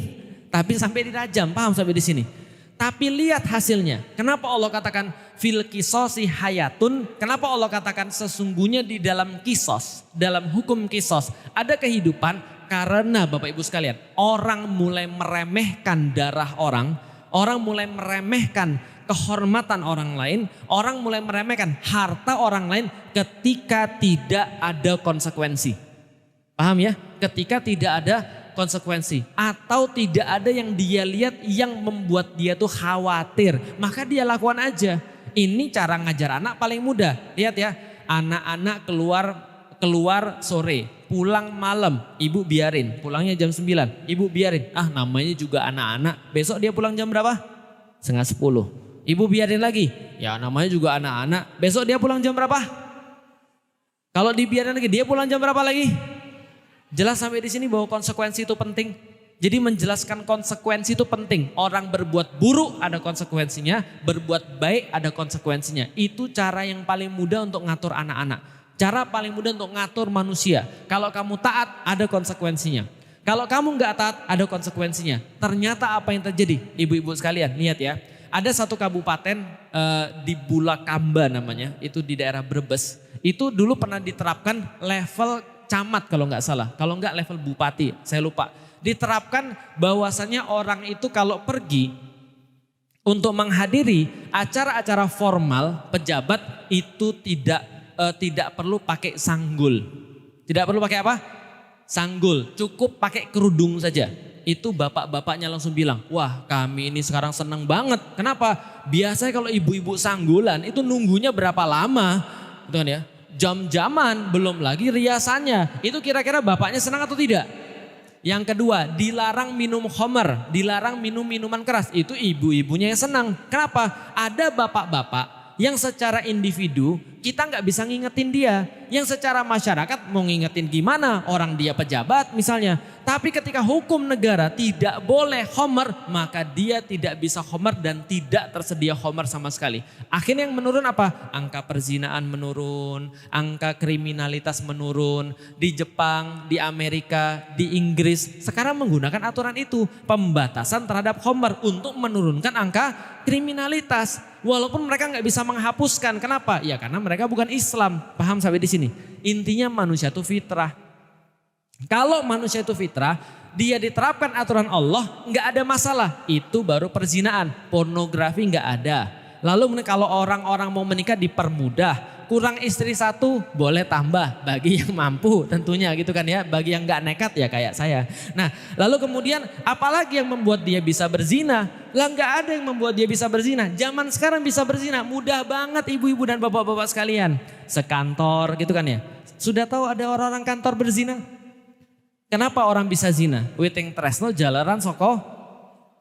Tapi sampai dirajam, paham sampai di sini. Tapi lihat hasilnya. Kenapa Allah katakan fil kisosi hayatun? Kenapa Allah katakan sesungguhnya di dalam kisos, dalam hukum kisos ada kehidupan karena Bapak Ibu sekalian. Orang mulai meremehkan darah orang mulai meremehkan kehormatan orang lain, orang mulai meremehkan harta orang lain ketika tidak ada konsekuensi. Paham ya? Ketika tidak ada konsekuensi atau tidak ada yang dia lihat yang membuat dia tuh khawatir, maka dia lakukan aja. Ini cara ngajar anak paling mudah. Lihat ya, anak-anak keluar sore, pulang malam, ibu biarin. Pulangnya jam 9, ibu biarin. Namanya juga anak-anak. Besok dia pulang jam berapa? 9:30. Ibu biarin lagi, ya namanya juga anak-anak. Besok dia pulang jam berapa? Kalau dibiarin lagi, dia pulang jam berapa lagi? Jelas sampai di sini bahwa konsekuensi itu penting. Jadi menjelaskan konsekuensi itu penting. Orang berbuat buruk ada konsekuensinya, berbuat baik ada konsekuensinya. Itu cara yang paling mudah untuk ngatur anak-anak. Cara paling mudah untuk ngatur manusia. Kalau kamu taat ada konsekuensinya. Kalau kamu nggak taat ada konsekuensinya. Ternyata apa yang terjadi? Ibu-ibu sekalian, lihat ya. Ada satu kabupaten di Bulakamba namanya, itu di daerah Brebes. Itu dulu pernah diterapkan level camat kalau nggak salah. Kalau nggak level bupati, saya lupa. Diterapkan bahwasannya orang itu kalau pergi untuk menghadiri acara-acara formal pejabat itu tidak perlu pakai sanggul. Tidak perlu pakai apa? Sanggul, cukup pakai kerudung saja. Itu bapak-bapaknya langsung bilang, wah kami ini sekarang senang banget. Kenapa? Biasanya kalau ibu-ibu sanggulan itu nunggunya berapa lama, gitu kan ya? Jam-jaman, belum lagi riasannya. Itu kira-kira bapaknya senang atau tidak? Yang kedua, dilarang minum khamar, dilarang minum minuman keras. Itu ibu-ibunya yang senang. Kenapa? Ada bapak-bapak yang secara individu kita nggak bisa ngingetin dia. Yang secara masyarakat mau ngingetin gimana? Orang dia pejabat misalnya. Tapi ketika hukum negara tidak boleh khamar, maka dia tidak bisa khamar dan tidak tersedia khamar sama sekali. Akhirnya yang menurun apa? Angka perzinaan menurun, angka kriminalitas menurun. Di Jepang, di Amerika, di Inggris sekarang menggunakan aturan itu. Pembatasan terhadap khamar untuk menurunkan angka kriminalitas. Walaupun mereka nggak bisa menghapuskan. Kenapa? Ya karena mereka bukan Islam. Paham sampai di sini? Intinya manusia itu fitrah. Kalau manusia itu fitrah, dia diterapkan aturan Allah, nggak ada masalah. Itu baru perzinaan, pornografi nggak ada. Lalu kalau orang-orang mau menikah dipermudah, kurang istri satu boleh tambah bagi yang mampu tentunya gitu kan ya. Bagi yang nggak nekat ya kayak saya. Nah lalu kemudian apalagi yang membuat dia bisa berzina? Lah nggak ada yang membuat dia bisa berzina. Zaman sekarang bisa berzina mudah banget ibu-ibu dan bapak-bapak sekalian. Sekantor gitu kan ya. Sudah tahu ada orang-orang kantor berzina? Kenapa orang bisa zina? Witing tresno jalaran soko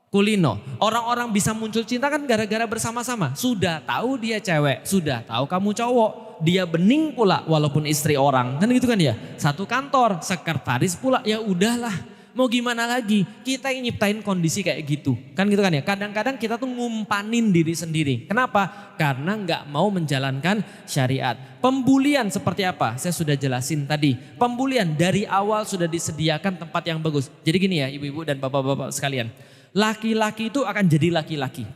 kulino. Orang-orang bisa muncul cinta kan gara-gara bersama-sama. Sudah tahu dia cewek, sudah tahu kamu cowok. Dia bening pula walaupun istri orang. Kan gitu kan ya. Satu kantor, sekretaris pula ya udahlah. Mau gimana lagi? Kita yang nyiptain kondisi kayak gitu. Kan gitu kan ya. Kadang-kadang kita tuh ngumpanin diri sendiri. Kenapa? Karena nggak mau menjalankan syariat. Pembulian seperti apa? Saya sudah jelasin tadi. Pembulian dari awal sudah disediakan tempat yang bagus. Jadi gini ya ibu-ibu dan bapak-bapak sekalian. Laki-laki itu akan jadi laki-laki.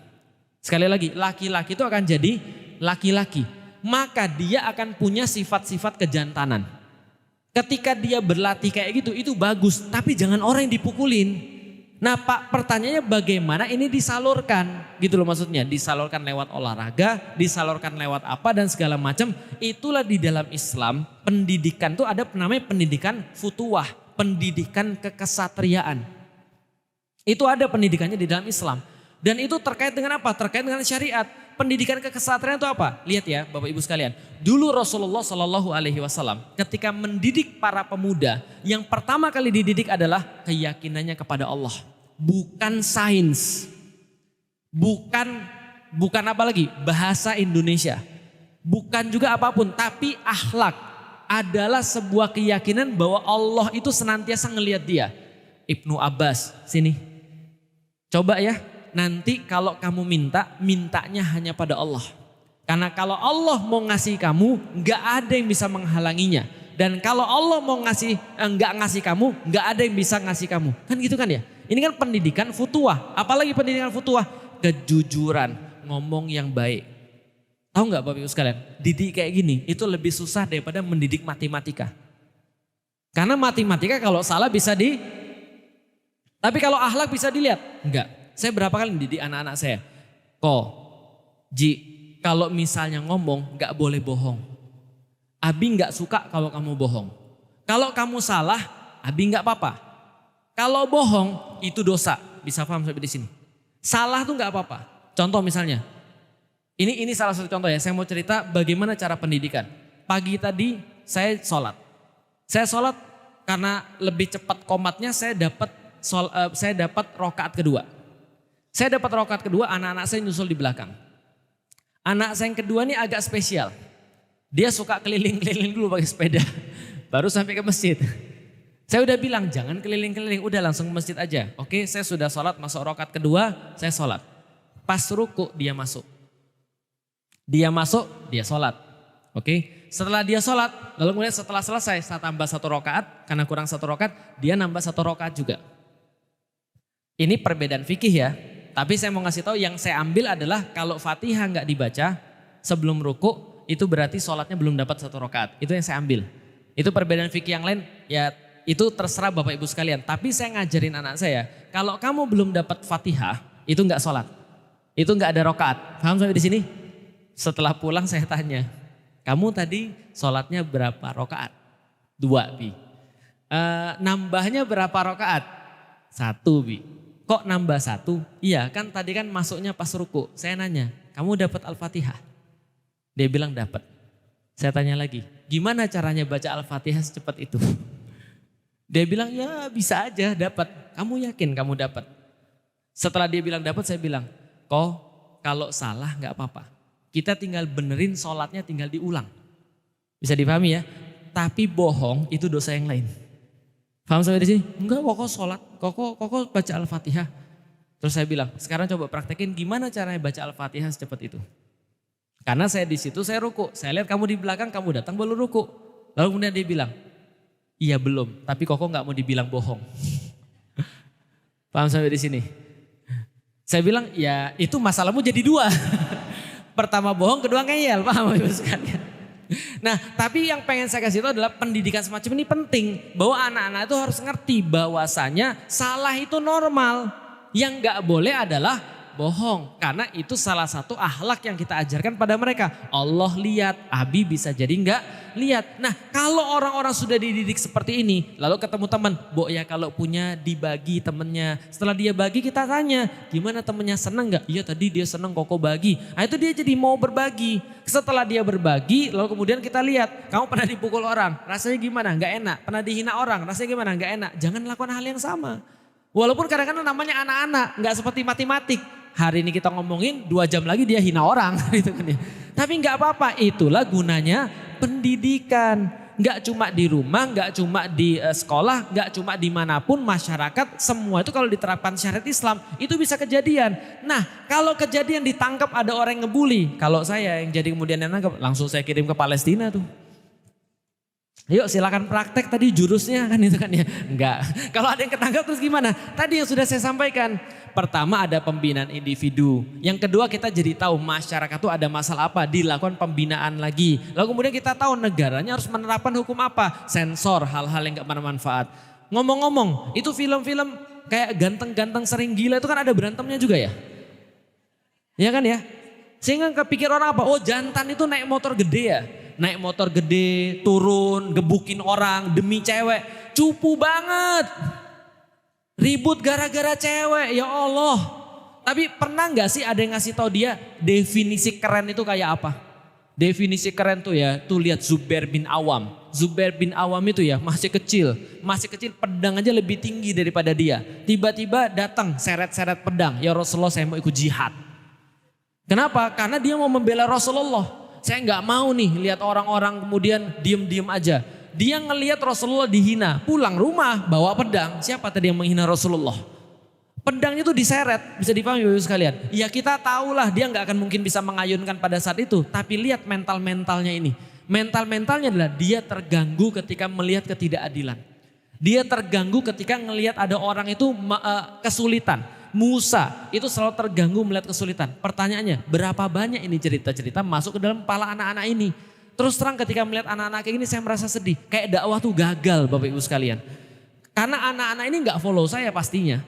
Sekali lagi, laki-laki itu akan jadi laki-laki. Maka dia akan punya sifat-sifat kejantanan. Ketika dia berlatih kayak gitu, itu bagus. Tapi jangan orang yang dipukulin. Nah Pak, pertanyaannya bagaimana ini disalurkan? Gitu loh maksudnya. Disalurkan lewat olahraga, disalurkan lewat apa dan segala macam. Itulah di dalam Islam, pendidikan itu ada namanya pendidikan futuwah. Pendidikan kekesatriaan. Itu ada pendidikannya di dalam Islam. Dan itu terkait dengan apa? Terkait dengan syariat. Pendidikan kekesatriaan itu apa? Lihat ya Bapak Ibu sekalian. Dulu Rasulullah Shallallahu Alaihi Wasallam ketika mendidik para pemuda, yang pertama kali dididik adalah keyakinannya kepada Allah. Bukan sains. Bukan apa lagi? Bahasa Indonesia. Bukan juga apapun, tapi akhlak. Adalah sebuah keyakinan bahwa Allah itu senantiasa ngelihat dia. Ibnu Abbas, sini. Coba ya. Nanti kalau kamu mintanya hanya pada Allah. Karena kalau Allah mau ngasih kamu, nggak ada yang bisa menghalanginya. Dan kalau Allah mau nggak ngasih kamu, nggak ada yang bisa ngasih kamu. Kan gitu kan ya? Ini kan pendidikan futuwah. Apalagi pendidikan futuwah? Kejujuran, ngomong yang baik. Tahu nggak Bapak Ibu sekalian? Didik kayak gini, itu lebih susah daripada mendidik matematika. Karena matematika kalau salah bisa tapi kalau akhlak bisa dilihat? Enggak. Saya berapa kali mendidik anak-anak saya. Ji, kalau misalnya ngomong gak boleh bohong. Abi gak suka kalau kamu bohong. Kalau kamu salah, Abi gak apa-apa. Kalau bohong itu dosa. Bisa paham sampai di sini. Salah tuh gak apa-apa. Contoh misalnya. Ini salah satu contoh ya. Saya mau cerita bagaimana cara pendidikan. Pagi tadi saya sholat. Saya sholat karena lebih cepat komatnya saya dapat rakaat kedua. Saya dapat rakaat kedua, anak-anak saya nyusul di belakang. Anak saya yang kedua ini agak spesial. Dia suka keliling-keliling dulu pakai sepeda. Baru sampai ke masjid. Saya udah bilang jangan keliling-keliling, udah langsung ke masjid aja. Oke, saya sudah sholat, masuk rakaat kedua, saya sholat. Pas ruku dia masuk. Dia masuk, dia sholat. Oke, setelah dia sholat, lalu kemudian setelah selesai, saya tambah 1 rakaat, karena kurang 1 rakaat, dia nambah 1 rakaat juga. Ini perbedaan fikih ya. Tapi saya mau ngasih tahu yang saya ambil adalah kalau Fatihah nggak dibaca sebelum ruku itu berarti sholatnya belum dapat 1 rakaat. Itu yang saya ambil. Itu perbedaan fikih yang lain ya itu terserah Bapak Ibu sekalian. Tapi saya ngajarin anak saya kalau kamu belum dapat Fatihah itu nggak sholat. Itu nggak ada rakaat. Paham sampai di sini? Setelah pulang saya tanya, kamu tadi sholatnya berapa rakaat? 2 Bi. Nambahnya berapa rakaat? 1 Bi. Kok nambah 1? Iya kan tadi kan masuknya pas ruku. Saya nanya, kamu dapat Al-Fatihah? Dia bilang dapat. Saya tanya lagi, gimana caranya baca Al-Fatihah secepat itu? Dia bilang ya bisa aja dapat. Kamu yakin kamu dapat? Setelah dia bilang dapat, saya bilang, kok kalau salah nggak apa-apa. Kita tinggal benerin sholatnya, tinggal diulang. Bisa dipahami ya? Tapi bohong itu dosa yang lain. Paham sampai di sini? Enggak, kok sholat, kok baca Al-Fatihah. Terus saya bilang, sekarang coba praktekin gimana caranya baca Al-Fatihah secepat itu. Karena saya di situ saya ruku, saya lihat kamu di belakang, kamu datang baru ruku. Lalu kemudian dia bilang, iya belum, tapi kok nggak mau dibilang bohong. Paham sampai di sini? Saya bilang, ya itu masalahmu jadi 2. Pertama bohong, kedua ngeyel, paham Ibu sekalian? Nah tapi yang pengen saya kasih tahu adalah pendidikan semacam ini penting. Bahwa anak-anak itu harus ngerti bahwasanya salah itu normal. Yang gak boleh adalah bohong. Karena itu salah satu akhlak yang kita ajarkan pada mereka. Allah lihat, Abi bisa jadi gak lihat. Nah kalau orang-orang sudah dididik seperti ini. Lalu ketemu teman, Bo ya kalau punya dibagi temennya. Setelah dia bagi kita tanya, gimana temennya senang gak? Iya tadi dia senang kok bagi. Nah itu dia jadi mau berbagi. Setelah dia berbagi, lalu kemudian kita lihat, kamu pernah dipukul orang, rasanya gimana? Gak enak. Pernah dihina orang, rasanya gimana? Gak enak. Jangan lakukan hal yang sama. Walaupun kadang-kadang namanya anak-anak, gak seperti matematik. Hari ini kita ngomongin 2 jam lagi dia hina orang. Gitu kan ya. Tapi gak apa-apa, itulah gunanya pendidikan. Nggak cuma di rumah, nggak cuma di sekolah, nggak cuma dimanapun masyarakat, semua itu kalau diterapkan syariat Islam itu bisa kejadian. Nah kalau kejadian ditangkap ada orang yang ngebully, kalau saya yang jadi kemudian yang nangkap, langsung saya kirim ke Palestina tuh. Yuk silakan praktek tadi jurusnya kan itu kan ya. Enggak. Kalau ada yang ketangkap terus gimana? Tadi yang sudah saya sampaikan. Pertama ada pembinaan individu. Yang kedua kita jadi tahu masyarakat itu ada masalah apa. Dilakukan pembinaan lagi. Lalu kemudian kita tahu negaranya harus menerapkan hukum apa. Sensor hal-hal yang gak bermanfaat. Ngomong-ngomong itu film-film kayak ganteng-ganteng sering gila itu kan ada berantemnya juga ya. Iya kan ya. Sehingga kepikir orang apa? Oh jantan itu naik motor gede ya. Naik motor gede, turun, gebukin orang demi cewek. Cupu banget. Ribut gara-gara cewek, ya Allah. Tapi pernah gak sih ada yang ngasih tahu dia definisi keren itu kayak apa? Definisi keren tuh ya, tuh lihat Zubair bin Awam. Zubair bin Awam itu ya masih kecil pedang aja lebih tinggi daripada dia. Tiba-tiba datang seret-seret pedang, ya Rasulullah saya mau ikut jihad. Kenapa? Karena dia mau membela Rasulullah. Saya nggak mau nih lihat orang-orang kemudian diem-diem aja. Dia ngelihat Rasulullah dihina, pulang rumah bawa pedang. Siapa tadi yang menghina Rasulullah? Pedangnya itu diseret, bisa dipahami Bapak sekalian. Ya kita tahulah dia nggak akan mungkin bisa mengayunkan pada saat itu. Tapi lihat mental-mentalnya ini. Mental-mentalnya adalah dia terganggu ketika melihat ketidakadilan. Dia terganggu ketika ngelihat ada orang itu kesulitan. Musa itu selalu terganggu melihat kesulitan. Pertanyaannya berapa banyak ini cerita-cerita masuk ke dalam kepala anak-anak ini. Terus terang ketika melihat anak-anak kayak gini saya merasa sedih. Kayak dakwah tuh gagal Bapak Ibu sekalian. Karena anak-anak ini gak follow saya pastinya.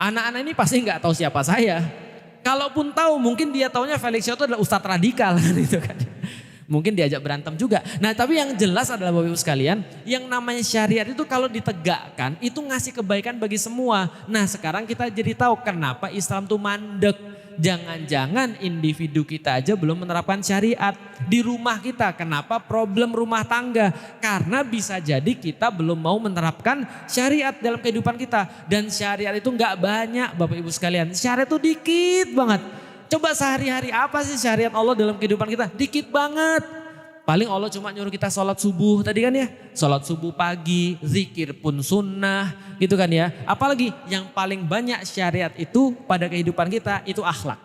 Anak-anak ini pasti gak tahu siapa saya. Kalaupun tahu mungkin dia taunya Felix itu adalah ustadz radikal gitu kan. Mungkin diajak berantem juga. Nah tapi yang jelas adalah Bapak Ibu sekalian, yang namanya syariat itu kalau ditegakkan itu ngasih kebaikan bagi semua. Nah sekarang kita jadi tahu kenapa Islam tuh mandek. Jangan-jangan individu kita aja belum menerapkan syariat. Di rumah kita kenapa problem rumah tangga? Karena bisa jadi kita belum mau menerapkan syariat dalam kehidupan kita. Dan syariat itu gak banyak Bapak Ibu sekalian. Syariat itu dikit banget. Coba sehari-hari apa sih syariat Allah dalam kehidupan kita? Dikit banget. Paling Allah cuma nyuruh kita sholat subuh tadi kan ya. Sholat subuh pagi, zikir pun sunnah gitu kan ya. Apalagi yang paling banyak syariat itu pada kehidupan kita itu akhlak.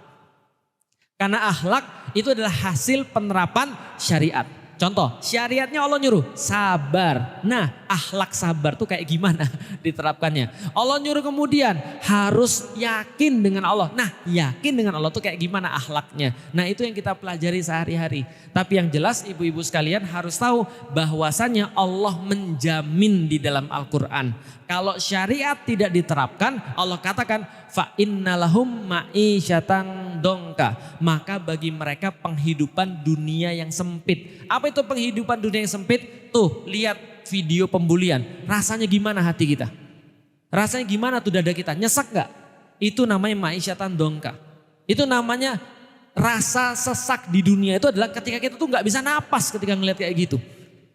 Karena akhlak itu adalah hasil penerapan syariat. Contoh, syariatnya Allah nyuruh sabar. Nah, akhlak sabar tuh kayak gimana diterapkannya? Allah nyuruh kemudian harus yakin dengan Allah. Nah, yakin dengan Allah tuh kayak gimana akhlaknya? Nah, itu yang kita pelajari sehari-hari. Tapi yang jelas ibu-ibu sekalian harus tahu bahwasannya Allah menjamin di dalam Al-Quran. Kalau syariat tidak diterapkan, Allah katakan fa innalahum ma'isyatan dongka. Maka bagi mereka penghidupan dunia yang sempit. Apa itu penghidupan dunia yang sempit? Tuh lihat video pembulian. Rasanya gimana hati kita? Rasanya gimana tuh dada kita? Nyesek gak? Itu namanya ma'isyatan dongka. Itu namanya rasa sesak di dunia itu adalah ketika kita tuh gak bisa napas ketika ngelihat kayak gitu.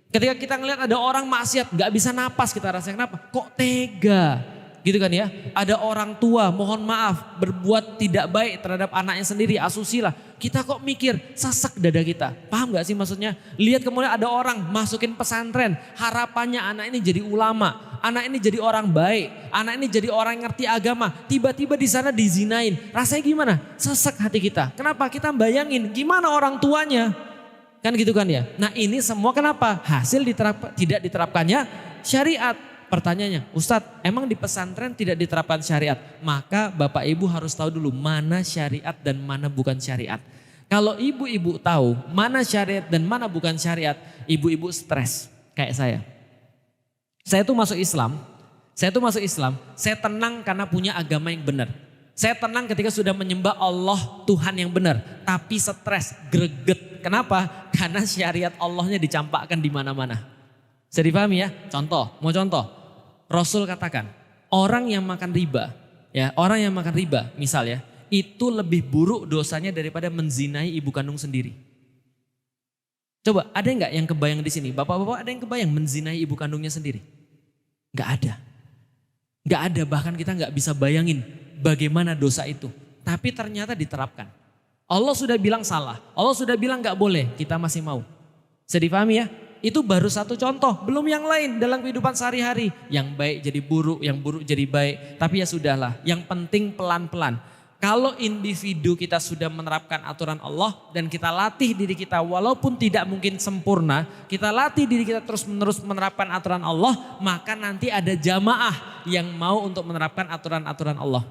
Ketika kita ngelihat ada orang maksiat gak bisa napas kita rasanya kenapa? Kok tega? Gitu kan ya. Ada orang tua mohon maaf berbuat tidak baik terhadap anaknya sendiri asusila. Kita kok mikir sesek dada kita. Paham gak sih maksudnya? Lihat kemudian ada orang masukin pesantren. Harapannya anak ini jadi ulama. Anak ini jadi orang baik. Anak ini jadi orang yang ngerti agama. Tiba-tiba di sana dizinain. Rasanya gimana? Sesek hati kita. Kenapa? Kita bayangin gimana orang tuanya. Kan gitu kan ya. Nah ini semua kenapa? Hasil tidak diterapkannya syariat. Pertanyaannya, Ustadz emang di pesantren tidak diterapkan syariat? Maka Bapak Ibu harus tahu dulu mana syariat dan mana bukan syariat. Kalau ibu-ibu tahu mana syariat dan mana bukan syariat, ibu-ibu stres kayak saya. Saya tuh masuk Islam, saya tenang karena punya agama yang benar. Saya tenang ketika sudah menyembah Allah Tuhan yang benar. Tapi stres, greget. Kenapa? Karena syariat Allahnya dicampakkan di mana-mana. Bisa dipahami ya? Mau contoh. Rasul katakan, orang yang makan riba, misal ya, itu lebih buruk dosanya daripada menzinai ibu kandung sendiri. Coba, ada nggak yang kebayang di sini? Bapak-bapak ada yang kebayang menzinai ibu kandungnya sendiri? Nggak ada. Nggak ada, bahkan kita nggak bisa bayangin bagaimana dosa itu. Tapi ternyata diterapkan. Allah sudah bilang salah, Allah sudah bilang nggak boleh, kita masih mau. Bisa dipahami ya? Itu baru satu contoh, belum yang lain dalam kehidupan sehari-hari. Yang baik jadi buruk, yang buruk jadi baik. Tapi ya sudahlah, yang penting pelan-pelan. Kalau individu kita sudah menerapkan aturan Allah dan kita latih diri kita walaupun tidak mungkin sempurna, kita latih diri kita terus-menerus menerapkan aturan Allah, maka nanti ada jamaah yang mau untuk menerapkan aturan-aturan Allah.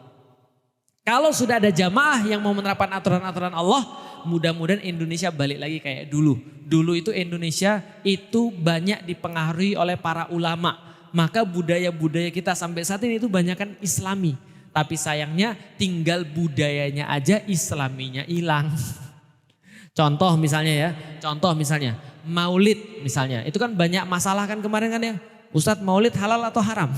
Kalau sudah ada jamaah yang mau menerapkan aturan-aturan Allah, mudah-mudahan Indonesia balik lagi kayak dulu. Dulu itu Indonesia itu banyak dipengaruhi oleh para ulama. Maka budaya-budaya kita sampai saat ini itu banyak kan Islami. Tapi sayangnya tinggal budayanya aja, Islaminya hilang. Contoh misalnya Maulid misalnya. Itu kan banyak masalah kan kemarin kan ya. Ustadz, Maulid halal atau haram?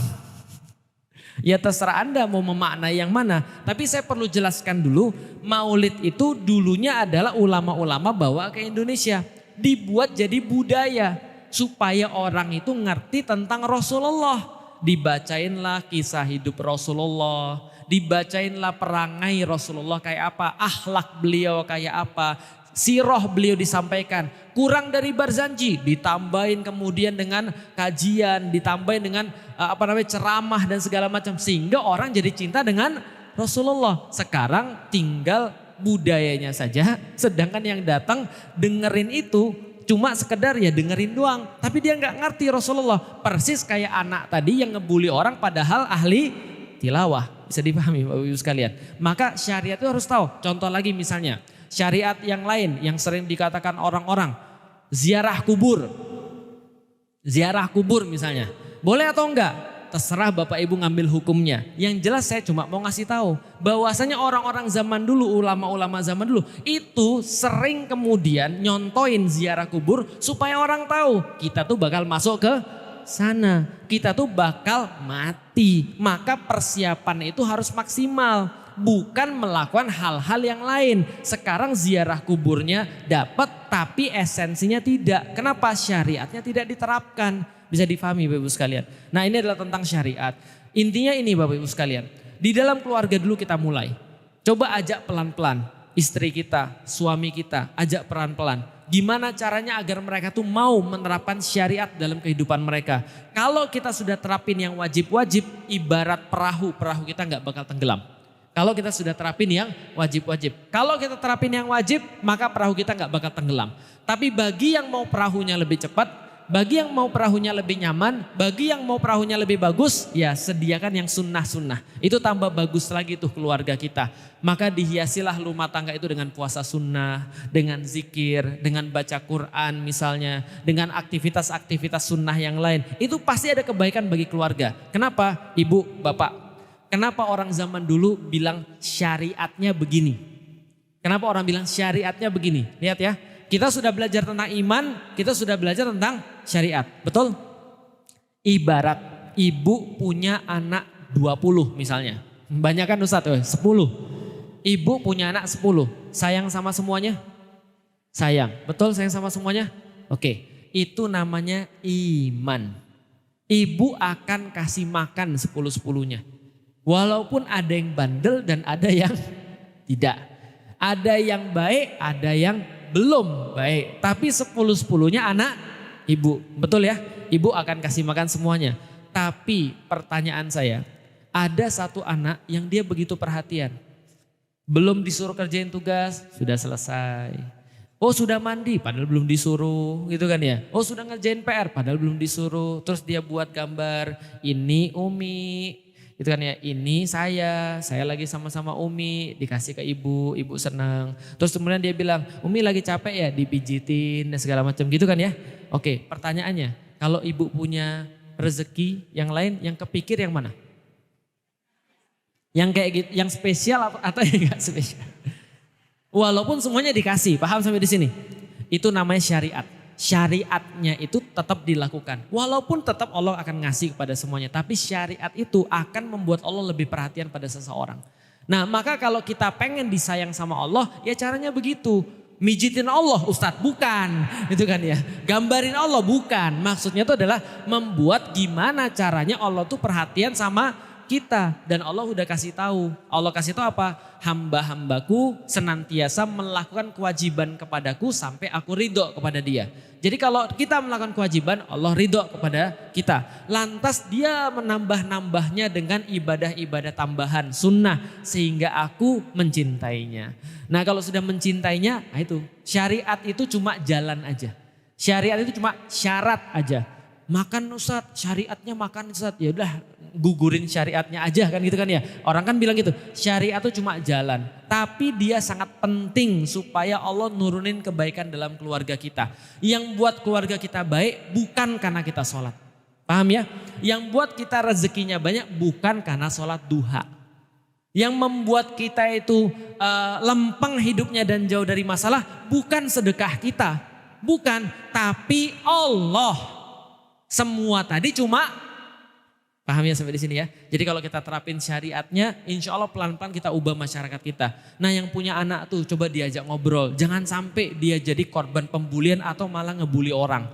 Ya terserah Anda mau memaknai yang mana. Tapi saya perlu jelaskan dulu, Maulid itu dulunya adalah ulama-ulama bawa ke Indonesia. Dibuat jadi budaya supaya orang itu ngerti tentang Rasulullah. Dibacainlah kisah hidup Rasulullah, dibacainlah perangai Rasulullah kayak apa, akhlak beliau kayak apa, sirah beliau disampaikan. Kurang dari Barzanji, ditambahin kemudian dengan kajian, ditambahin dengan ceramah dan segala macam. Sehingga orang jadi cinta dengan Rasulullah. Sekarang tinggal budayanya saja, sedangkan yang datang dengerin itu cuma sekedar ya dengerin doang. Tapi dia nggak ngerti Rasulullah. Persis kayak anak tadi yang ngebully orang padahal ahli tilawah. Bisa dipahami Bapak Ibu sekalian. Maka syariat itu harus tahu. Contoh lagi misalnya, syariat yang lain yang sering dikatakan orang-orang, ziarah kubur. Ziarah kubur misalnya. Boleh atau enggak? Terserah Bapak Ibu ngambil hukumnya. Yang jelas saya cuma mau ngasih tahu bahwasanya orang-orang zaman dulu, ulama-ulama zaman dulu itu sering kemudian nyontoin ziarah kubur supaya orang tahu kita tuh bakal masuk ke sana. Kita tuh bakal mati. Maka persiapan itu harus maksimal. Bukan melakukan hal-hal yang lain. Sekarang ziarah kuburnya dapat tapi esensinya tidak. Kenapa? Syariatnya tidak diterapkan. Bisa difahami Bapak Ibu sekalian. Nah ini adalah tentang syariat. Intinya ini Bapak Ibu sekalian. Di dalam keluarga dulu kita mulai. Coba ajak pelan-pelan. Istri kita, suami kita, ajak pelan-pelan. Gimana caranya agar mereka tuh mau menerapkan syariat dalam kehidupan mereka. Kalau kita sudah terapin yang wajib-wajib, ibarat perahu kita nggak bakal tenggelam. Kalau kita sudah terapin yang wajib-wajib. Kalau kita terapin yang wajib, maka perahu kita nggak bakal tenggelam. Tapi bagi yang mau perahunya lebih cepat, bagi yang mau perahunya lebih nyaman, bagi yang mau perahunya lebih bagus, ya sediakan yang sunnah-sunnah. Itu tambah bagus lagi tuh keluarga kita. Maka dihiasilah rumah tangga itu dengan puasa sunnah, dengan zikir, dengan baca Quran misalnya, dengan aktivitas-aktivitas sunnah yang lain. Itu pasti ada kebaikan bagi keluarga. Kenapa? Ibu, bapak, kenapa orang zaman dulu bilang syariatnya begini? Kenapa orang bilang syariatnya begini? Lihat ya. Kita sudah belajar tentang iman, kita sudah belajar tentang syariat, betul? Ibarat ibu punya anak 20 misalnya. Banyak kan Ustadz? 10. Ibu punya anak 10. Sayang sama semuanya? Sayang. Betul sayang sama semuanya? Oke. Itu namanya iman. Ibu akan kasih makan 10-10-nya. Walaupun ada yang bandel dan ada yang tidak. Ada yang baik, ada yang belum baik, tapi 10-10-nya anak ibu. Betul ya? Ibu akan kasih makan semuanya. Tapi pertanyaan saya, ada satu anak yang dia begitu perhatian. Belum disuruh kerjain tugas, sudah selesai. Oh sudah mandi, padahal belum disuruh gitu kan ya. Oh sudah ngerjain PR, padahal belum disuruh. Terus dia buat gambar, ini Umi. Itu kan ya, ini saya lagi sama-sama Umi, dikasih ke ibu senang. Terus kemudian dia bilang, Umi lagi capek ya, dipijitin dan segala macam gitu kan ya. Oke, pertanyaannya, kalau ibu punya rezeki yang lain, yang kepikir yang mana? Yang kayak gitu, yang spesial atau yang enggak spesial? Walaupun semuanya dikasih, paham sampai di sini? Itu namanya syariat. Syariatnya itu tetap dilakukan. Walaupun tetap Allah akan ngasih kepada semuanya. Tapi syariat itu akan membuat Allah lebih perhatian pada seseorang. Nah maka kalau kita pengen disayang sama Allah, ya caranya begitu. Mijitin Allah Ustadz, bukan. Itu kan ya. Gambarin Allah, bukan. Maksudnya itu adalah membuat gimana caranya Allah tuh perhatian sama kita. Dan Allah udah kasih tahu. Allah kasih tahu apa? Hamba-hambaku senantiasa melakukan kewajiban kepadaku sampai aku ridho kepada dia. Jadi kalau kita melakukan kewajiban, Allah ridho kepada kita. Lantas dia menambah-nambahnya dengan ibadah-ibadah tambahan sunnah sehingga aku mencintainya. Nah kalau sudah mencintainya, nah itu syariat itu cuma jalan aja. Syariat itu cuma syarat aja. Makan Ustaz, syariatnya makan Ustaz. Ya udah gugurin syariatnya aja kan gitu kan ya. Orang kan bilang gitu, syariat itu cuma jalan. Tapi dia sangat penting supaya Allah nurunin kebaikan dalam keluarga kita. Yang buat keluarga kita baik bukan karena kita sholat. Paham ya? Yang buat kita rezekinya banyak bukan karena sholat duha. Yang membuat kita itu lempeng hidupnya dan jauh dari masalah bukan sedekah kita. Bukan, tapi Allah. Semua tadi cuma, paham ya sampai di sini ya. Jadi kalau kita terapin syariatnya, insya Allah pelan-pelan kita ubah masyarakat kita. Nah yang punya anak tuh coba diajak ngobrol. Jangan sampai dia jadi korban pembulian atau malah ngebully orang.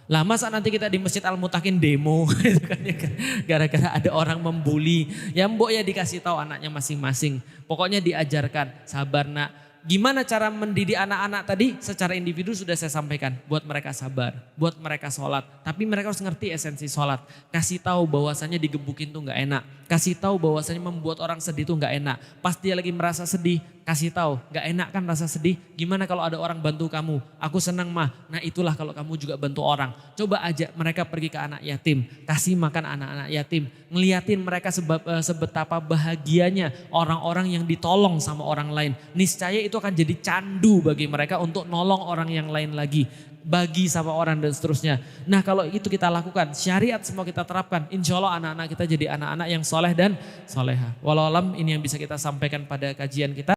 Lah masa nanti kita di Masjid Al-Mutakin demo gitu kan ya, gara-gara ada orang membuli. Ya mbok ya dikasih tahu anaknya masing-masing. Pokoknya diajarkan, sabar nak. Gimana cara mendidik anak-anak tadi? Secara individu sudah saya sampaikan. Buat mereka sabar, buat mereka sholat. Tapi mereka harus ngerti esensi sholat. Kasih tahu bahwasannya digebukin tuh gak enak. Kasih tahu bahwasannya membuat orang sedih tuh gak enak. Pas dia lagi merasa sedih, kasih tahu. Gak enak kan rasa sedih? Gimana kalau ada orang bantu kamu? Aku senang mah. Nah itulah kalau kamu juga bantu orang. Coba ajak mereka pergi ke anak yatim. Kasih makan anak-anak yatim. Ngeliatin mereka sebetapa bahagianya orang-orang yang ditolong sama orang lain. Niscaya itu akan jadi candu bagi mereka untuk nolong orang yang lain lagi. Bagi sama orang dan seterusnya. Nah kalau itu kita lakukan, syariat semua kita terapkan. Insya Allah anak-anak kita jadi anak-anak yang soleh dan soleha. Walau alam ini yang bisa kita sampaikan pada kajian kita.